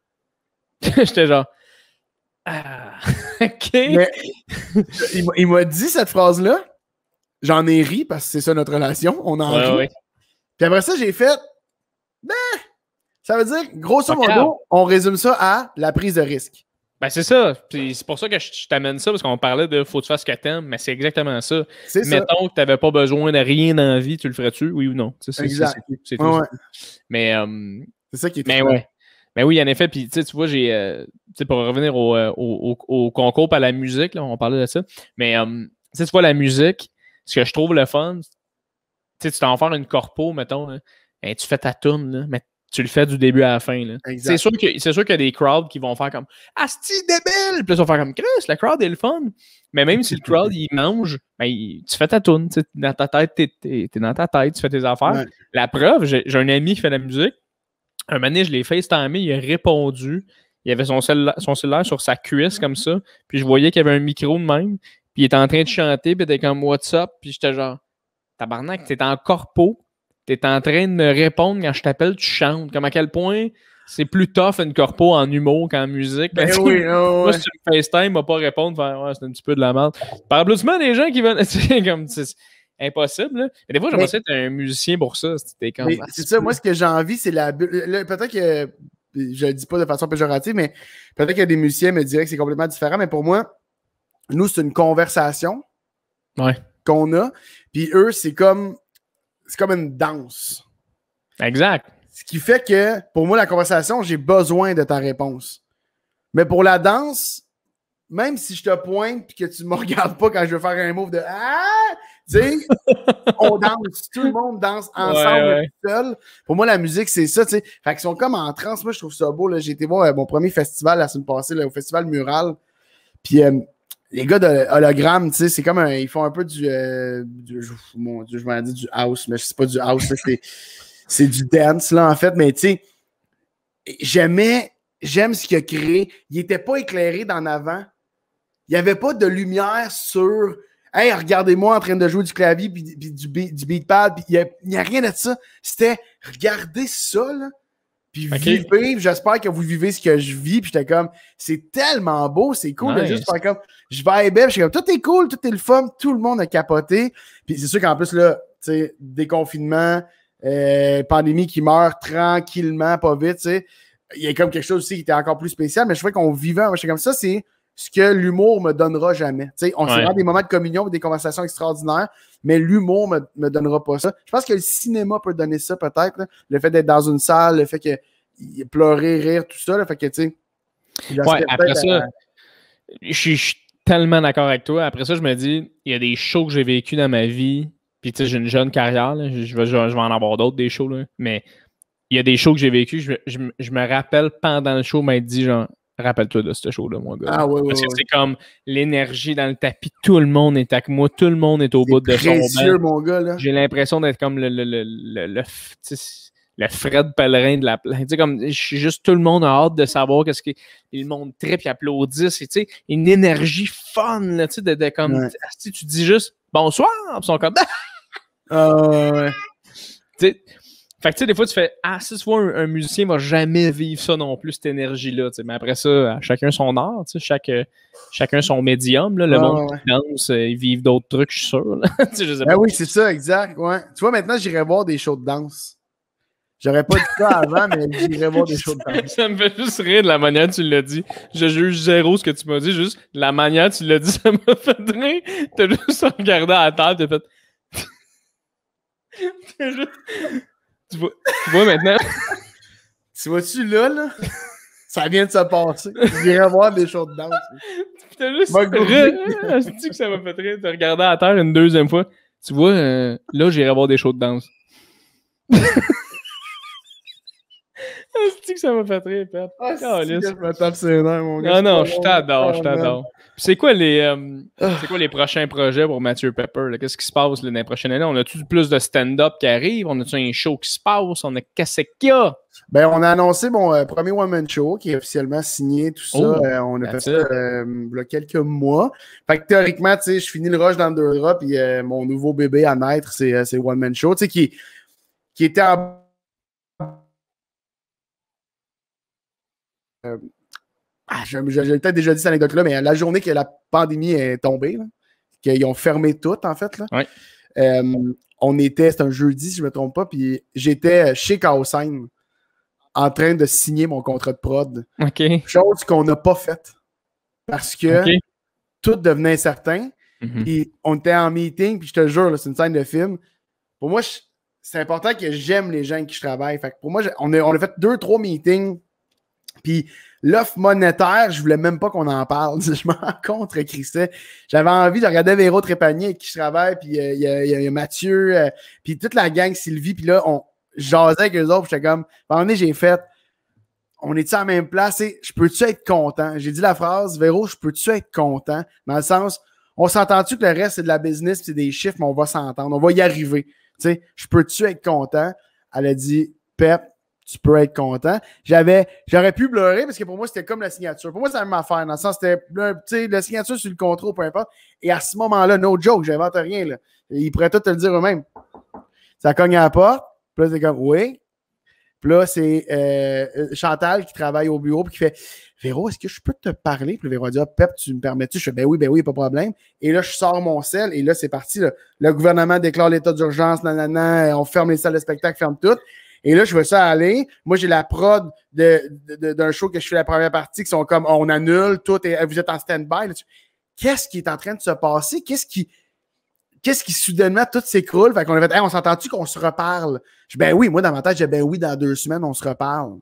J'étais genre, ah, OK. Mais, il m'a dit cette phrase-là. J'en ai ri parce que c'est ça notre relation. On en rit. Ouais. Puis après ça, j'ai fait, ben, ça veut dire, grosso modo, on résume ça à la prise de risque. Ben, c'est ça. Puis c'est pour ça que je t'amène ça, parce qu'on parlait de faut que tu fasses ce que t'aimes, mais c'est exactement ça. Mettons que tu n'avais pas besoin de rien dans la vie, tu le ferais-tu, oui ou non? Exact. C'est tout. Ouais. Mais, c'est ça qui est mais ouais. Mais oui, en effet. Puis tu vois, pour revenir au concours à la musique, là, on parlait de ça. Mais tu vois, la musique, ce que je trouve le fun, tu t'en faire une corpo, mettons, là, ben, tu fais ta tourne, là, mais tu le fais du début à la fin. Là. C'est sûr qu'il y a des crowds qui vont faire comme Asti débile! Puis là, ils vont faire comme Chris, la crowd est le fun. Mais même si le crowd il mange, ben, tu fais ta tourne. Dans ta tête, t'es dans ta tête, tu fais tes affaires. Ouais. La preuve, j'ai un ami qui fait de la musique. Un moment donné, je l'ai FaceTimé, il a répondu. Il avait son cellulaire sur sa cuisse comme ça. Puis je voyais qu'il y avait un micro de même. Puis il était en train de chanter, puis il était comme What's up? Puis j'étais genre tabarnak, t'es en corpo. T'es en train de me répondre quand je t'appelle, tu chantes. Comme à quel point c'est plus tough une corpo en humour qu'en musique. Ben oui, moi, si tu me FaceTime, il va pas répondre, faire ouais, c'est un petit peu de la merde. Par applaudissement des gens qui veulent. C'est comme c'est impossible. Là. Mais des fois, j'aimerais être un musicien pour ça. C'est ça, moi, ce que j'ai envie, c'est la bulle. Peut-être que je le dis pas de façon péjorative, mais peut-être que des musiciens me diraient que c'est complètement différent. Mais pour moi, nous, c'est une conversation qu'on a. Puis eux, c'est comme une danse. Exact. Ce qui fait que, pour moi, la conversation, j'ai besoin de ta réponse. Mais pour la danse, même si je te pointe et que tu ne me regardes pas quand je veux faire un move de « Ah! » Tu sais, on danse. Tout le monde danse ensemble, tout seul. Pour moi, la musique, c'est ça, tu sais. Fait qu'ils sont comme en transe. Moi, je trouve ça beau. Là. J'ai été voir mon premier festival la semaine passée, là, au Festival Mural. Puis les gars de Hologramme, tu sais, c'est comme ils font un peu mon Dieu, je m'en dis du house, mais c'est pas du house, là, c'est du dance, là, en fait. Mais tu sais, j'aime ce qu'il a créé. Il était pas éclairé d'en avant. Il n'y avait pas de lumière sur « Hey, regardez-moi en train de jouer du clavier puis du beat pad. » Il n'y a rien de ça. C'était « Regardez ça, là. » Puis vivre, j'espère que vous vivez ce que je vis. Puis j'étais comme, c'est tellement beau, c'est cool de juste faire comme, je vibais, je suis comme, tout est cool, tout est le fun, tout le monde a capoté. Puis c'est sûr qu'en plus, là, tu sais, déconfinement, pandémie qui meurt tranquillement, pas vite, tu sais. Il y a comme quelque chose aussi qui était encore plus spécial, mais je trouvais qu'on vivait, j'étais comme ça, c'est ce que l'humour me donnera jamais. Tu sais, on s'est dans des moments de communion, des conversations extraordinaires, mais l'humour me donnera pas ça. Je pense que le cinéma peut donner ça peut-être. Là. Le fait d'être dans une salle, le fait que pleurer, rire, tout ça. Là, fait que, tu sais. Ouais, après ça, je suis tellement d'accord avec toi. Après ça, je me dis, il y a des shows que j'ai vécu dans ma vie. Puis, tu sais, j'ai une jeune carrière. Là, je vais en avoir d'autres, des shows. Là, mais il y a des shows que j'ai vécu. Je me rappelle pendant le show, m'être dit, genre, rappelle-toi de ce show-là, mon gars. Ah, Parce que c'est comme l'énergie dans le tapis. Tout le monde est avec moi. Tout le monde est au bout de son banc. Mon gars, là. J'ai l'impression d'être comme le Fred Pellerin de la place. Tu sais, comme, je suis juste, tout le monde a hâte de savoir qu'est-ce que le monde tripe et applaudit. C'est, tu sais, une énergie fun, là, tu sais, de comme, tu dis juste bonsoir, puis ils sont comme, ouais. Tu sais, fait que, tu sais, des fois, tu fais, si tu vois un musicien va jamais vivre ça non plus, cette énergie-là, tu sais, mais après ça, chacun son art, tu sais, chacun son médium, là, le monde qui danse, ils vivent d'autres trucs, je suis sûr, là. Tu sais, je sais pas. Oui, c'est ça, exact, ouais. Tu vois, maintenant, j'irai voir des shows de danse. J'aurais pas dit ça avant, mais j'irais voir des shows de danse. Ça me fait juste rire de la manière dont tu l'as dit. Je juge zéro ce que tu m'as dit, juste la manière dont tu l'as dit, ça m'a fait rire. T'as juste regardé à la table, t'as fait... Tu vois maintenant? Tu vois-tu là? Ça vient de se passer. J'irai voir des shows de danse. T'as juste dit que ça m'a fait rire. T'as regardé à terre une deuxième fois. Tu vois, là, j'irai voir des shows de danse. C'est que ça m'a fait rire, Pat. Je me tape ses nerfs, mon gars. Non, je t'adore. C'est quoi les prochains projets pour Mathieu Pepper? Qu'est-ce qui se passe là, dans les prochaines années? On a-tu plus de stand-up qui arrive? On a-tu un show qui se passe? Qu'est-ce qu'il y a? Ben, on a annoncé mon premier one-man show qui est officiellement signé, tout ça. On a fait ça il y a quelques mois. Fait que théoriquement, tu sais, je finis le rush dans le 2 drop puis mon nouveau bébé à naître, c'est one-man show, tu sais, qui était en... j'ai peut-être déjà dit cette anecdote-là, mais la journée que la pandémie est tombée, là, qu'ils ont fermé tout, en fait, là, c'était un jeudi, si je ne me trompe pas, puis j'étais chez Chaos5 en train de signer mon contrat de prod. Chose qu'on n'a pas faite. Parce que tout devenait incertain. Puis on était en meeting, puis je te jure, là, c'est une scène de film. Pour moi, c'est important que j'aime les gens avec qui je travaille. Fait que pour moi, on a fait 2-3 meetings. Puis l'offre monétaire, je voulais même pas qu'on en parle. Je m'en contre Christet. J'avais envie de regarder Véro Trépanier avec qui je travaille, puis il y a Mathieu, puis toute la gang Sylvie, puis là, on jasais avec eux autres, puis j'étais comme, à un moment donné, j'ai fait, on est-tu à la même place? Et je peux-tu être content? J'ai dit la phrase, Véro, je peux-tu être content? Dans le sens, on s'entend-tu que le reste, c'est de la business, puis c'est des chiffres, mais on va s'entendre, on va y arriver. Tu sais, je peux-tu être content? Elle a dit, Pep, tu peux être content. J'aurais pu pleurer parce que pour moi, c'était comme la signature. Pour moi, c'est la même affaire. Dans le sens, c'était la signature sur le contrat, peu importe. Et à ce moment-là, no joke, j'invente rien. Là. Ils pourraient tout te le dire eux-mêmes. Ça cogne à la porte. Puis là, c'est comme, oui. Puis là, c'est Chantal qui travaille au bureau puis qui fait, Véro, est-ce que je peux te parler? Puis le Véro a dit, Pep, tu me permets-tu? Je fais, ben oui, pas de problème. Et là, je sors mon sel et là, c'est parti. Là. Le gouvernement déclare l'état d'urgence, nanana, on ferme les salles de spectacle, ferme tout. Et là, je veux ça aller. Moi, j'ai la prod d'un show que je fais la première partie qui sont comme on annule, vous êtes en stand-by. Qu'est-ce qui est en train de se passer? Qu'est-ce qui soudainement tout s'écroule? Fait qu'on a fait, hey, on s'entend-tu qu'on se reparle? Je dis, ben oui, moi, dans ma tête, j'ai ben oui, dans 2 semaines, on se reparle.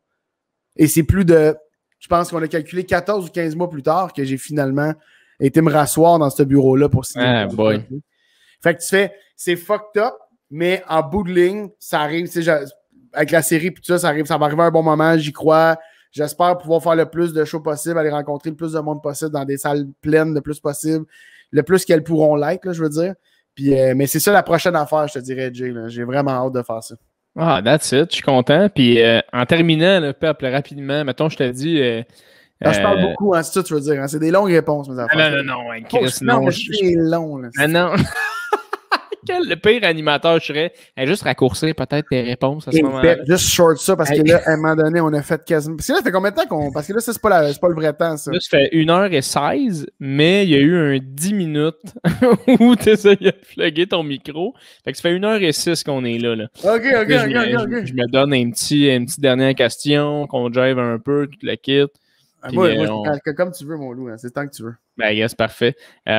Et c'est plus de, je pense qu'on a calculé 14 ou 15 mois plus tard que j'ai finalement été me rasseoir dans ce bureau-là pour signer. Ah, boy. Fait que tu fais, c'est fucked up, mais en bout de ligne, ça arrive, tu sais, avec la série, puis tout ça, ça va arriver à un bon moment, j'y crois. J'espère pouvoir faire le plus de shows possible, aller rencontrer le plus de monde possible dans des salles pleines le plus possible, le plus qu'elles pourront l'être, là, je veux dire. Puis, mais c'est ça la prochaine affaire, je te dirais, Jay. Là. J'ai vraiment hâte de faire ça. Ah, that's it, je suis content. Puis en terminant, le Pep, rapidement, mettons, je te dis... je parle beaucoup, hein, c'est ça que tu veux dire. Hein, c'est des longues réponses, mes affaires. Non, c'est long. Là, non. Quel pire animateur je serais? Juste raccourcir peut-être tes réponses à ce moment-là. Juste short ça, parce que là, à un moment donné, on a fait quasiment... Parce que là, ça fait combien de temps qu'on... Parce que là, ça, c'est pas le vrai temps, ça. Là, ça fait 1h16, mais il y a eu un 10 minutes où tu essayes de plugger ton micro. Fait que ça fait 1h06 qu'on est là. OK. Je me donne une petite dernière question, qu'on drive un peu, tout le kit. Moi, comme tu veux, mon loup. Hein, c'est le temps que tu veux. Ben, yes, parfait. Il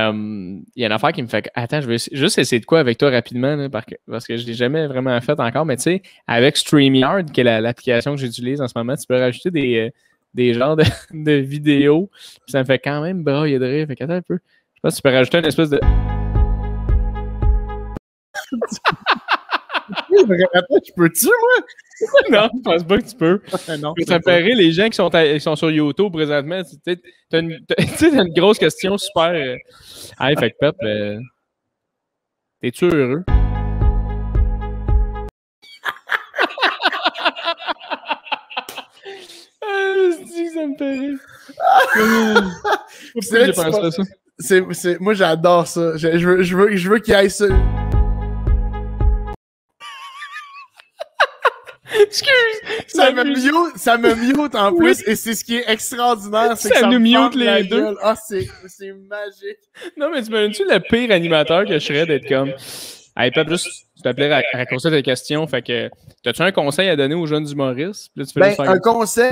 y a une affaire qui me fait... Attends, je vais juste essayer de quoi avec toi rapidement, là, parce que je ne l'ai jamais vraiment fait encore, mais tu sais, avec StreamYard, qui est l'application que j'utilise en ce moment, tu peux rajouter des genres de vidéos, puis ça me fait quand même brailler de rire. Fait qu'attends un peu. Je pense que tu peux rajouter une espèce de... Tu peux-tu, moi? Non, je pense pas que tu peux. Non, ça me fait rire les gens qui sont sur YouTube présentement. Tu sais, t'as une grosse question super. Hey, fait que Pep, t'es-tu heureux? Je dis que ça me fait rire. Moi, j'adore ça. Je veux qu'il y ait ça. Excuse! Ça me mute en plus, et c'est ce qui est extraordinaire. C'est que ça nous mute les deux. Gueule. Ah, c'est magique. Non, mais tu m'imagines-tu le pire animateur que je serais d'être comme... Hey, Pep, juste, s'il te plaît, raccourcir tes questions. Fait que, as-tu un conseil à donner aux jeunes humoristes? Là, tu fais un conseil...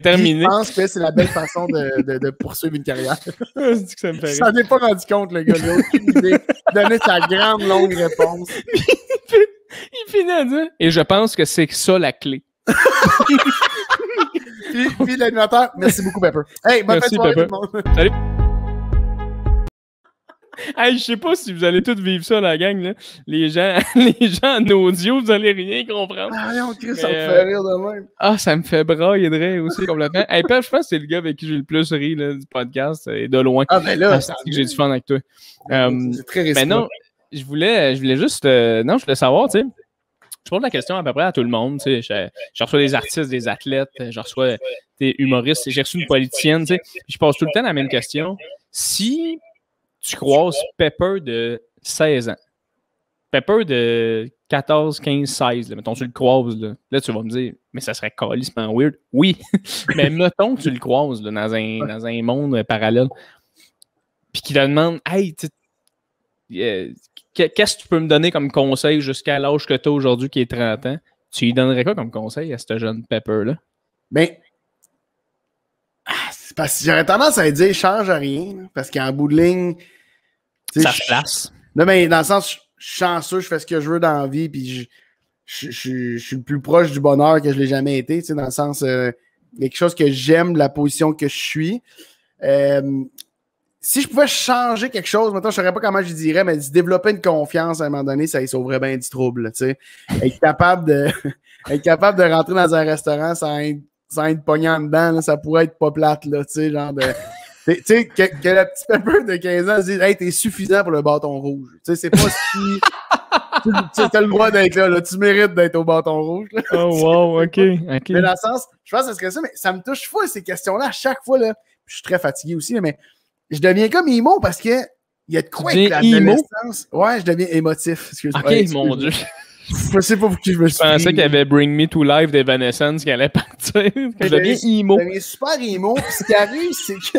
Terminé. Je pense que c'est la belle façon de poursuivre une carrière. C'est que ça me fait rire. Ça n'est pas rendu compte, le gars. Il a aucune idée. Donner sa grande longue réponse. Il finit à dire. Et je pense que c'est ça la clé. puis l'animateur, merci beaucoup, Pepper. Hey, bonne fête de soirée, tout le monde. Salut. Hey, je sais pas si vous allez tous vivre ça, la gang. Là. Les gens en audio, vous allez rien comprendre. Ah, non, Chris, ça me fait rire de même. Ah, ça me fait brailler de rire aussi complètement. Hey, Pep, je pense que c'est le gars avec qui j'ai le plus ri là, du podcast, et de loin. Ah, ben là, c'est que j'ai du fun avec toi. c'est très réciproque. Mais non, je voulais juste... non, je voulais savoir, tu sais, je pose la question à peu près à tout le monde, tu sais, je reçois des artistes, des athlètes, je reçois des humoristes, j'ai reçu une politicienne, tu sais, je pose tout le temps la même question. Si tu croises Pepper de 16 ans, Pepper de 14, 15, 16, là, mettons, tu le croises, là, tu vas me dire, mais ça serait calissement weird. Oui, mais mettons que tu le croises là, dans un monde parallèle, puis qu'il te demande, hey, qu'est-ce que tu peux me donner comme conseil jusqu'à l'âge que tu as aujourd'hui, qui est 30 ans? Tu lui donnerais quoi comme conseil à ce jeune Pepper-là? Ben, c'est parce que j'aurais tendance à dire, change rien, là, parce qu'en bout de ligne, ça se place. Non, mais dans le sens, je suis chanceux, je fais ce que je veux dans la vie, puis je suis le plus proche du bonheur que je l'ai jamais été, tu sais, dans le sens, quelque chose que j'aime, de la position que je suis. Si je pouvais changer quelque chose, maintenant, je ne saurais pas comment je dirais, mais se développer une confiance à un moment donné, ça y sauverait bien du trouble, tu sais. Être capable de rentrer dans un restaurant sans être pogné en dedans, là, ça pourrait être pas plate, là, tu sais, genre de... Tu sais, que le petit Pepper de 15 ans se dise « Hey, t'es suffisant pour le bâton rouge. » Tu sais, c'est pas si... tu as le droit d'être là, tu mérites d'être au bâton rouge. Là. Oh wow, OK. Mais dans le sens, je pense que ce serait ça, mais ça me touche fou ces questions-là à chaque fois, là. Je suis très fatigué aussi, là, mais je deviens comme emo parce que il y a de quoi avec l'adolescence. Ouais, je deviens émotif. Excuse-moi. OK, mon Dieu. Je sais pas pour qui je me suis Je pensais qu'il y avait Bring Me to Life d'Evanescence qui allait partir. Je deviens emo. Je deviens super emo. Ce qui arrive, c'est que...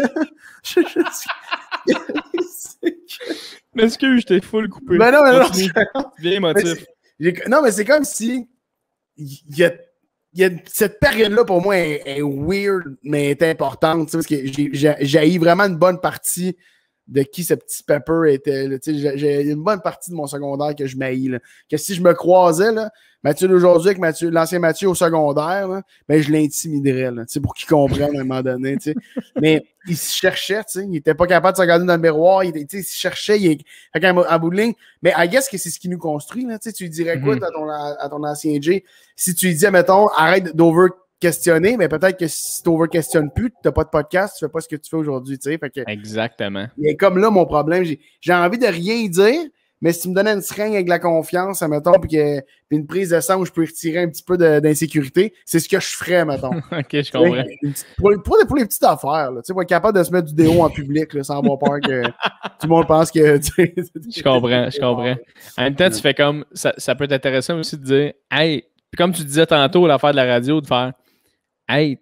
M'excuse, je t'ai full coupé. Ben non, Bien émotif. Non, mais c'est comme si il y a cette période-là, pour moi, est weird, mais est importante, parce que j'ai vraiment une bonne partie de qui ce petit Pepper était. J'ai une bonne partie de mon secondaire que je m'haïs. Que si je me croisais, là, Mathieu d'aujourd'hui avec l'ancien Mathieu au secondaire, là, ben, je l'intimiderais pour qu'il comprenne à un moment donné. T'sais. Mais il se cherchait, il n'était pas capable de se regarder dans le miroir, il se cherchait, en bout de ligne. Mais I guess que c'est ce qui nous construit. Là, tu lui dirais quoi à ton ancien Jay? Si tu lui dis, mettons, arrête d'over-questionner, mais peut-être que si tu over-questionnes plus, tu n'as pas de podcast, tu fais pas ce que tu fais aujourd'hui. Exactement. Et comme là, mon problème, j'ai envie de rien dire, mais si tu me donnais une seringue avec de la confiance, mettons, puis une prise de sang où je peux retirer un petit peu d'insécurité, c'est ce que je ferais, mettons. OK, je comprends. Pour les petites affaires, là, pour être capable de se mettre du déo en public là, sans avoir peur que tout le monde pense que... Je comprends. En même temps, tu fais comme... Ça peut t'intéresser aussi de dire, hey, puis comme tu disais tantôt, l'affaire de la radio, de faire, hey,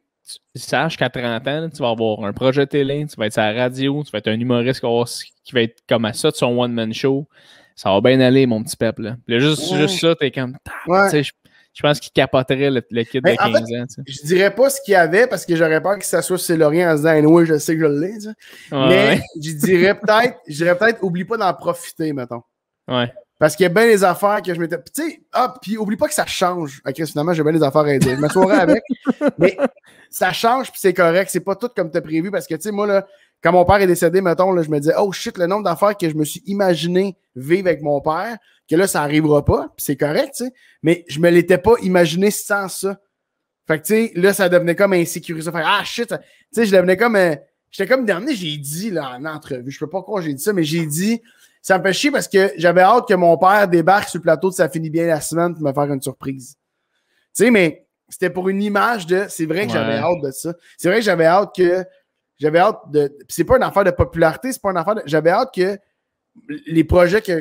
sache qu'à 30 ans, là, tu vas avoir un projet télé, tu vas être sur la radio, tu vas être un humoriste qui va être comme à ça de son one-man show. Ça va bien aller, mon petit peuple. Là. Puis là, juste ça, t'es comme... Ouais. Je pense qu'il capoterait le kid de 15 ans. T'sais. Je dirais pas ce qu'il y avait parce que j'aurais peur qu'il s'assoie sur Laurien en se disant oui, je sais que je l'ai. Mais je dirais peut-être oublie pas d'en profiter, mettons. Ouais. Parce qu'il y a bien des affaires que je m'étais. Tu sais, puis oublie pas que ça change. Ok, finalement, j'ai bien des affaires à dire. Je m'assoirai avec. Mais ça change, puis c'est correct. C'est pas tout comme tu as prévu. Parce que, tu sais, moi, là, quand mon père est décédé, mettons, là, je me disais, oh shit, le nombre d'affaires que je me suis imaginé vivre avec mon père, que là, ça n'arrivera pas, puis c'est correct, tu sais. Mais je me l'étais pas imaginé sans ça. Fait que, tu sais, là, ça devenait comme insécurisé. Fait ah shit, tu sais, je devenais comme. J'étais comme dernier, j'ai dit, là, en entrevue, je peux pas croire que j'ai dit ça, mais j'ai dit, ça me fait chier parce que j'avais hâte que mon père débarque sur le plateau de Ça finit bien la semaine pour me faire une surprise. Tu sais, mais c'était pour une image de. C'est vrai que j'avais hâte de ça. C'est vrai que j'avais hâte de. C'est pas une affaire de popularité, c'est pas une affaire de. J'avais hâte que les projets que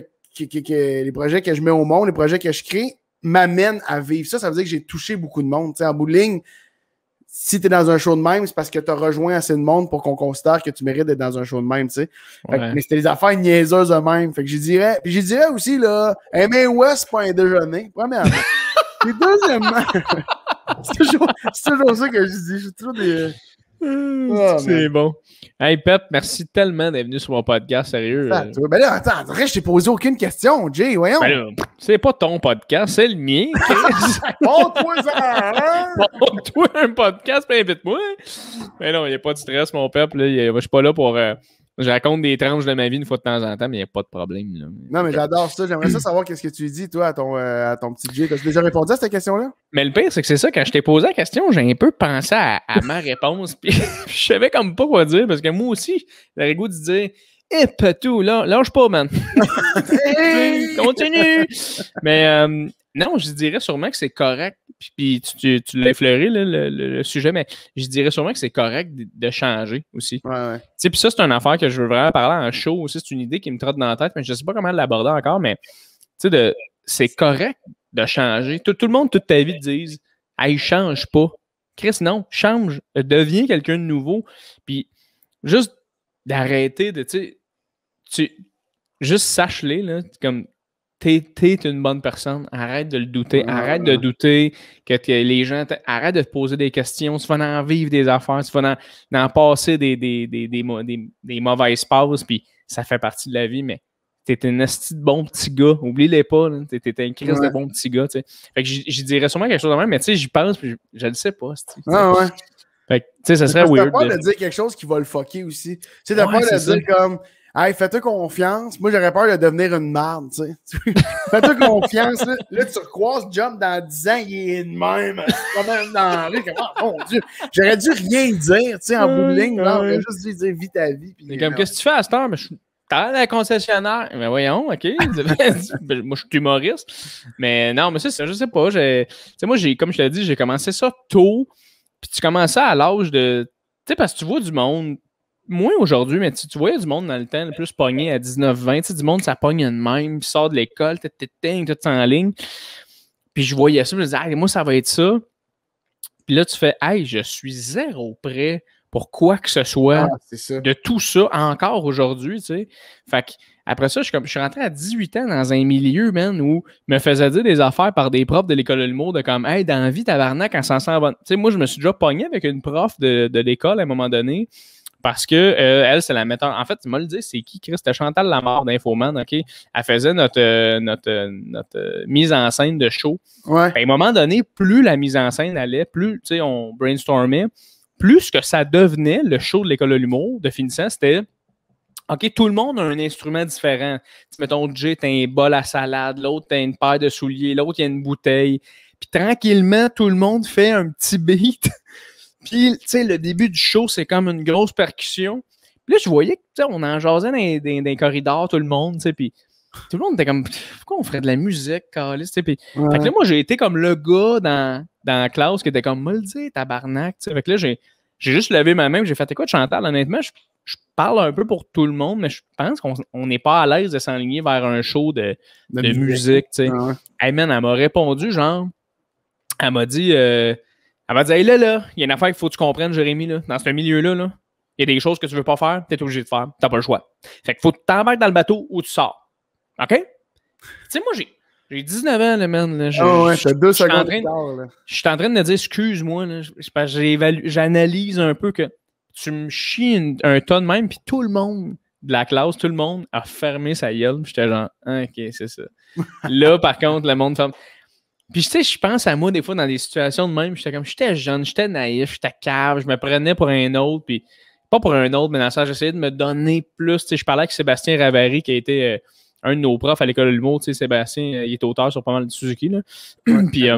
je mets au monde, les projets que je crée, m'amènent à vivre ça. Ça veut dire que j'ai touché beaucoup de monde. T'sais, en bout de ligne, si tu es dans un show de même, c'est parce que tu as rejoint assez de monde pour qu'on considère que tu mérites d'être dans un show de même. Mais c'était des affaires niaiseuses de même. Fait que je dirais aussi, là, aimer West, c'est pas un déjeuner, premièrement. Et deuxièmement, c'est toujours ça que je dis. J'ai toujours des. C'est bon. Hey Pep, merci tellement d'être venu sur mon podcast, sérieux. Ben là, attends, je t'ai posé aucune question, Jay, voyons. Ben là, c'est pas ton podcast, c'est le mien. Montre-toi ça, hein? Montre-toi un podcast, puis invite-moi. Mais non, il n'y a pas de stress, mon Pep. Là, je suis pas là pour Je raconte des tranches de ma vie une fois de temps en temps, mais il n'y a pas de problème. Là. Non, mais j'adore ça. J'aimerais ça savoir qu'est-ce que tu dis, toi, à ton petit Jay. As-tu déjà répondu à cette question-là? Mais le pire, c'est que c'est ça, quand je t'ai posé la question, j'ai un peu pensé à ma réponse, puis je savais comme pas quoi dire, parce que moi aussi, j'avais le goût de dire « Eh, patou, là, lâche pas, man! Continue! » Mais non, je dirais sûrement que c'est correct, puis tu l'as effleuré, là, le sujet, mais je dirais sûrement que c'est correct de changer aussi. Ouais. Tu sais, puis ça, c'est une affaire que je veux vraiment parler en show aussi, c'est une idée qui me trotte dans la tête, mais je sais pas comment l'aborder encore, mais tu sais, c'est correct de changer. Tout le monde, toute ta vie, te dise « Hey, change pas. » Chris, non, change. Deviens quelqu'un de nouveau. Puis juste d'arrêter de, juste sache-les, là, comme t'es une bonne personne. Arrête de le douter. Arrête de douter que les gens... Arrête de te poser des questions. Tu vas en vivre des affaires. Tu vas en passer des mauvaises passes. Puis ça fait partie de la vie, mais t'es un esti de bon petit gars. Oublie-les pas. T'es un crise de bon petit gars. T'sais. Fait que j'y dirais sûrement quelque chose de même, mais tu sais, j'y pense, puis je le sais pas. Ouais. Fait que, tu sais, ça serait weird. T'as peur de dire quelque chose qui va le fucker aussi. Tu sais, t'as peur de dire comme « Hey, fais-toi confiance. » Moi, j'aurais peur de devenir une marde, tu sais. Fais-toi confiance. Là, tu recroises Jump dans 10 ans, il est de même. Quand même dans la rue. Oh mon Dieu. J'aurais dû rien dire, tu sais, en bout de ligne. J'aurais juste dû dire « Vis ta vie. » Mais comme, qu'est-ce que tu fais à cette heure? T'as la concessionnaire. Mais voyons, OK. Moi, je suis humoriste. Mais non, mais ça, je sais pas. Tu sais, moi, comme je t'ai dit, j'ai commencé ça tôt. Puis tu commençais à l'âge de... Tu sais, parce que tu vois du monde... Moins aujourd'hui, mais tu voyais du monde dans le temps, le plus pogné à 19-20. Tu sais, du monde, ça pogne de même, puis sort de l'école, tout en ligne. Puis je voyais ça, je me disais, hey, moi, ça va être ça. Puis là, tu fais, hey, je suis zéro prêt pour quoi que ce soit de tout ça encore aujourd'hui, tu sais. Fait que, après ça, je suis rentré à 18 ans dans un milieu, man, où je me faisais dire des affaires par des profs de l'école de l'humour de comme, hey, dans la vie, tabarnak, en s'en sent bonne. Tu sais, moi, je me suis déjà pogné avec une prof de l'école à un moment donné. Parce que elle, c'est la metteur. En fait, tu m'as le dit, c'est qui, Chris? C'était Chantal Lamarre d'Infoman, OK? Elle faisait notre mise en scène de show. Ouais. À un moment donné, plus la mise en scène allait, plus, tu sais, on brainstormait, plus que ça devenait le show de l'école de l'humour, de finissant, c'était OK, tout le monde a un instrument différent. Mettons, Jay, t'as un bol à salade, l'autre, t'as une paire de souliers, l'autre, il y a une bouteille. Puis tranquillement, tout le monde fait un petit beat. Puis, tu sais, le début du show, c'est comme une grosse percussion. Puis là, je voyais que, tu sais, on en jasait dans les corridors, tout le monde, tu sais, puis tout le monde était comme, pourquoi on ferait de la musique, Carlis, tu sais, puis... Fait que là, moi, j'ai été comme le gars dans la classe qui était comme, moi le dire, tabarnak, tu sais. Fait que là, j'ai juste levé ma main, j'ai fait, écoute, Chantal, honnêtement, je parle un peu pour tout le monde, mais je pense qu'on n'est pas à l'aise de s'enligner vers un show de musique, tu sais. Hey, man, elle m'a répondu, genre, elle m'a dit... Elle va dire, hey, là, il y a une affaire qu'il faut que tu comprennes, Jérémy, là, dans ce milieu-là, là, il y a des choses que tu veux pas faire, tu es obligé de faire, t'as pas le choix. Fait qu'il faut que tu t'embarques dans le bateau ou tu sors. OK? Tu sais, moi, j'ai 19 ans, là, man. Là, t'as 2 secondes de tard, là. Je suis en train de me dire, excuse-moi, là, parce que j'analyse un peu que tu me chies un tas de même, puis tout le monde de la classe, tout le monde a fermé sa gueule. J'étais genre, OK, c'est ça. Là, par contre, le monde ferme. Puis, tu sais, je pense à moi, des fois, dans des situations de même, j'étais jeune, j'étais naïf, j'étais cave, je me prenais pour un autre, puis pas pour un autre, mais dans ça, j'essayais de me donner plus. Tu sais, je parlais avec Sébastien Ravary, qui a été un de nos profs à l'école de l'humour. Tu sais, Sébastien, il est auteur sur pas mal de Suzuki, là. Puis,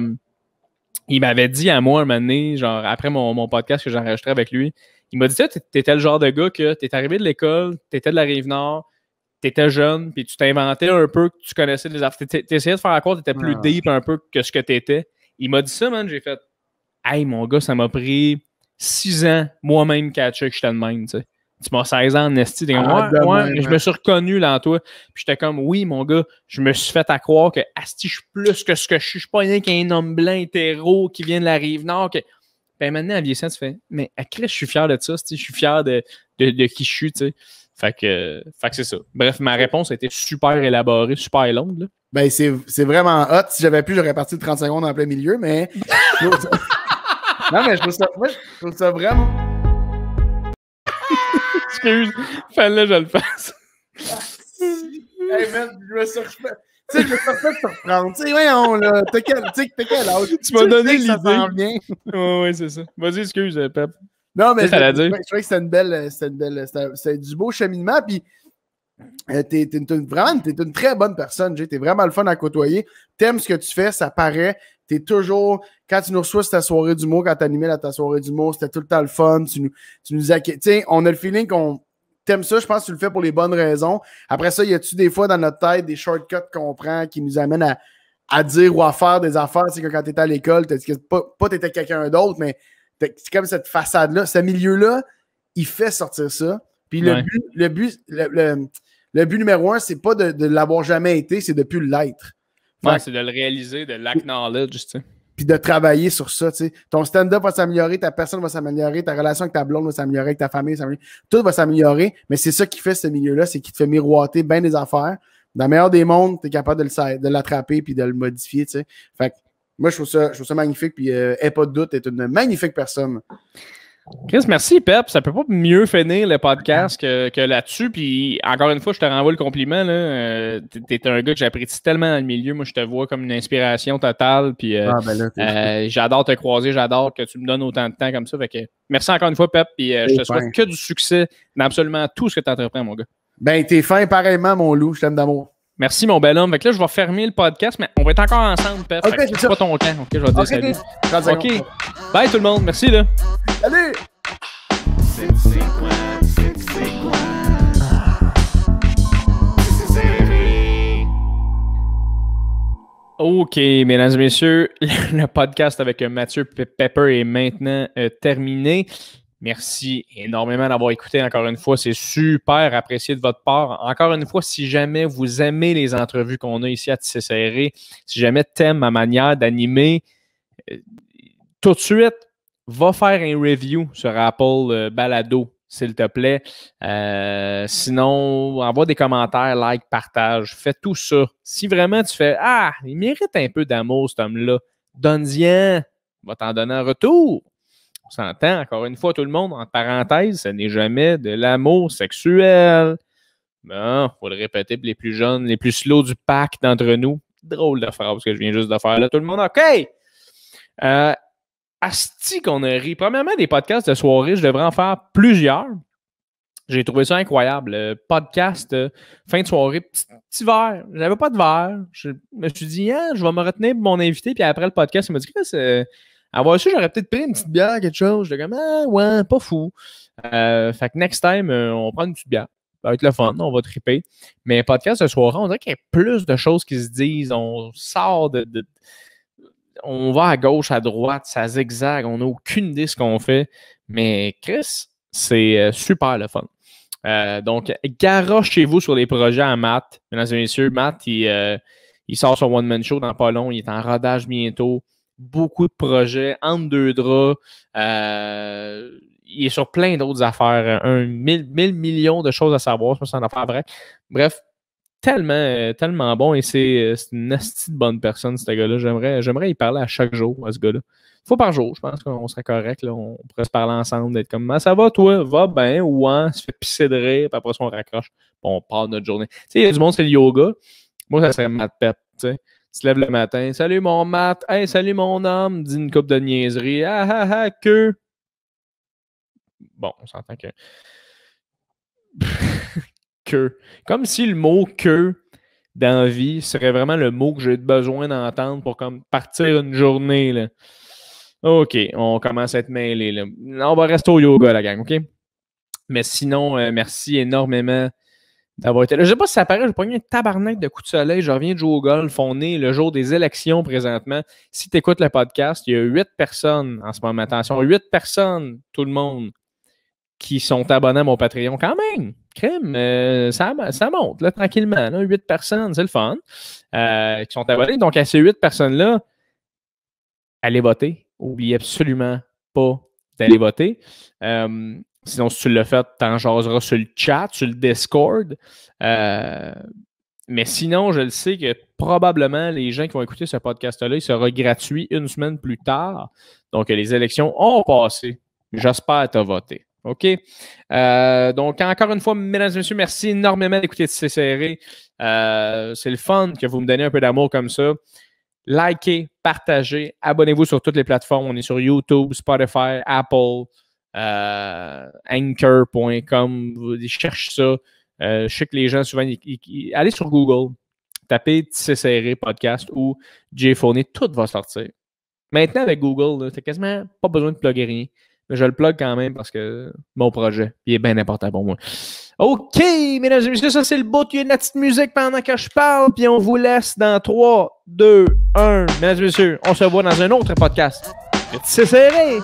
il m'avait dit à moi, un moment donné, genre, après mon podcast que j'enregistrais avec lui, il m'a dit, tu sais, t'étais le genre de gars que t'es arrivé de l'école, t'étais de la Rive-Nord, t'étais jeune, puis tu t'inventais un peu que tu connaissais des affaires. T'essayais de faire à quoi t'étais plus deep un peu que ce que t'étais. Il m'a dit ça, man, j'ai fait « Hey, mon gars, ça m'a pris 6 ans, moi-même, catcher que j'étais de même, tu sais. Tu m'as 16 ans en esti. Ouais, je me suis reconnu là en toi. Puis j'étais comme, oui, mon gars, je me suis fait à croire que asti, je suis plus que ce que je suis. Je suis pas rien qu'un homme blanc hétéro qui vient de la Rive-Nord. Ben maintenant, en vieillissant, tu fais, mais à Chris, je suis fier de ça, je suis fier de qui je suis, tu sais. Fait que c'est ça. Bref, ma réponse a été super élaborée, super longue. Là. Ben, c'est vraiment hot. Si j'avais pu, j'aurais parti de 30 secondes en plein milieu, mais. Non, mais je trouve ça vraiment. Excuse, fallait que je le fasse. Hey, man, je me suis refait. Tu sais, je me suis refait te reprendre. Tu sais, voyons, là. T'as quel âge? Tu m'as donné l'idée. Oui, c'est ça. Vas-y, excuse, Pep. Non, mais je trouvais que c'était une belle. C'était du beau cheminement. Puis, t'es une très bonne personne, Jay. T'es vraiment le fun à côtoyer. T'aimes ce que tu fais, ça paraît. T'es toujours. Quand tu nous reçois sur ta soirée d'humour, quand t'animais ta soirée d'humour, c'était tout le temps le fun. Tu nous as. Tu sais, on a le feeling qu'on. T'aimes ça, je pense que tu le fais pour les bonnes raisons. Après ça, y a-tu des fois dans notre tête des shortcuts qu'on prend qui nous amènent à dire ou à faire des affaires? Tu sais, que quand t'étais à l'école, pas t'étais quelqu'un d'autre, mais c'est comme cette façade-là. Ce milieu-là, il fait sortir ça. Puis le but numéro 1, c'est pas de l'avoir jamais été, c'est de plus l'être. Ouais, c'est de le réaliser, de l'acknowledge, tu sais. Puis de travailler sur ça, tu sais. Ton stand-up va s'améliorer, ta personne va s'améliorer, ta relation avec ta blonde va s'améliorer, avec ta famille, tout va s'améliorer, mais c'est ça qui fait ce milieu-là, c'est qu'il te fait miroiter bien des affaires. Dans le meilleur des mondes, tu es capable de l'attraper puis de le modifier, tu sais. Fait que moi, je trouve ça magnifique, puis pas de doute, tu es une magnifique personne. Chris, merci, Pep. Ça peut pas mieux finir le podcast que là-dessus. Puis, encore une fois, je te renvoie le compliment. T'es un gars que j'apprécie tellement dans le milieu. Moi, je te vois comme une inspiration totale. Puis, j'adore te croiser. J'adore que tu me donnes autant de temps comme ça. Fait que, merci encore une fois, Pep. Puis, je te souhaite que du succès dans absolument tout ce que tu entreprends, mon gars. Ben, t'es fin pareillement, mon loup. Je t'aime d'amour. Merci, mon bel homme. Fait que là, je vais fermer le podcast, mais on va être encore ensemble, Pep. OK, c'est pas ton camp. OK, je vais te dire salut. OK. Bye, tout le monde. Merci, là. Salut! OK, mesdames et messieurs, le podcast avec Mathieu Pepper est maintenant terminé. Merci énormément d'avoir écouté encore une fois. C'est super apprécié de votre part. Encore une fois, si jamais vous aimez les entrevues qu'on a ici à Tissé Serré, si jamais tu aimes ma manière d'animer, tout de suite, va faire un review sur Apple Balado, s'il te plaît. Sinon, envoie des commentaires, like, partage. Fais tout ça. Si vraiment tu fais « Ah, il mérite un peu d'amour, cet homme-là. » Donne-y-en. Il va t'en donner un retour. On s'entend, encore une fois, tout le monde, entre parenthèses, ce n'est jamais de l'amour sexuel. Bon, il faut le répéter pour les plus jeunes, les plus slow du pack d'entre nous. Drôle de phrase que je viens juste de faire là. Tout le monde, OK! Asti qu'on a ri. Premièrement, des podcasts de soirée, je devrais en faire plusieurs. J'ai trouvé ça incroyable. Podcast, fin de soirée, petit verre. J'avais pas de verre. Je me suis dit, je vais me retenir pour mon invité. Puis après le podcast, il m'a dit, avoir su, j'aurais peut-être pris une petite bière, quelque chose. J'étais comme, ouais, pas fou. Fait que next time, on prend une petite bière. Ça va être le fun, on va triper. Mais podcast de soirée, on dirait qu'il y a plus de choses qui se disent. On sort on va à gauche, à droite, ça zigzag. On n'a aucune idée de ce qu'on fait. Mais Chris, c'est super le fun. Donc, garochez-vous sur les projets à Matt. Mesdames et messieurs, Matt, il sort son one-man show dans pas long. Il est en rodage bientôt. Beaucoup de projets, entre deux draps. Il est sur plein d'autres affaires. 1000 millions de choses à savoir. Je pense que c'est une affaire vraie. Bref, tellement bon. Et c'est une asti de bonne personne, ce gars-là. J'aimerais y parler à chaque jour, à ce gars-là. Une fois par jour, je pense qu'on serait correct. Là. On pourrait se parler ensemble, d'être comme, ça va, toi? Va bien, ouais, se fait pisser de rire, puis après ça, on raccroche. On part notre journée. Tu sais, il y a du monde, c'est le yoga. Moi, ça serait Matt Pep, tu sais. Tu te lèves le matin. Salut mon Matt. Hey, salut mon homme. Dis une couple de niaiseries. Que. Bon, on s'entend que. Que. Comme si le mot que dans la vie serait vraiment le mot que j'ai besoin d'entendre pour comme partir une journée. Là. OK, on commence à être mêlés. Là. On va rester au yoga, la gang, OK? Mais sinon, merci énormément d'avoir été là. Je sais pas si ça paraît, j'ai pogné un tabarnak de coups de soleil. Je reviens de jouer au golf. On est le jour des élections présentement. Si tu écoutes le podcast, il y a 8 personnes en ce moment. Attention, 8 personnes, tout le monde, qui sont abonnés à mon Patreon. Quand même, crème, ça monte là, tranquillement. Là, 8 personnes, c'est le fun. Qui sont abonnés. Donc, à ces 8 personnes-là, allez voter. N'oubliez absolument pas d'aller voter. Sinon, si tu l'as fait, t'en jaseras sur le chat, sur le Discord. Mais sinon, je le sais que probablement les gens qui vont écouter ce podcast-là, il sera gratuit une semaine plus tard. Donc, les élections ont passé. J'espère que tu as voté. OK? Donc, encore une fois, mesdames et messieurs, merci énormément d'écouter Tissé Serré. C'est le fun que vous me donnez un peu d'amour comme ça. Likez, partagez, abonnez-vous sur toutes les plateformes. On est sur YouTube, Spotify, Apple. Anchor.com, ils cherchent ça. Je sais que les gens, souvent, allez sur Google, tapez Tissé Serré podcast ou J-Phone, tout va sortir. Maintenant, avec Google, t'as quasiment pas besoin de plugger rien. Mais je le plug quand même parce que mon projet, il est bien important pour moi. OK, mesdames et messieurs, ça c'est le bout. Il y a de la petite musique pendant que je parle, puis on vous laisse dans 3, 2, 1. Mesdames et messieurs, on se voit dans un autre podcast. C'est serré!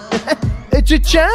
Et ciao!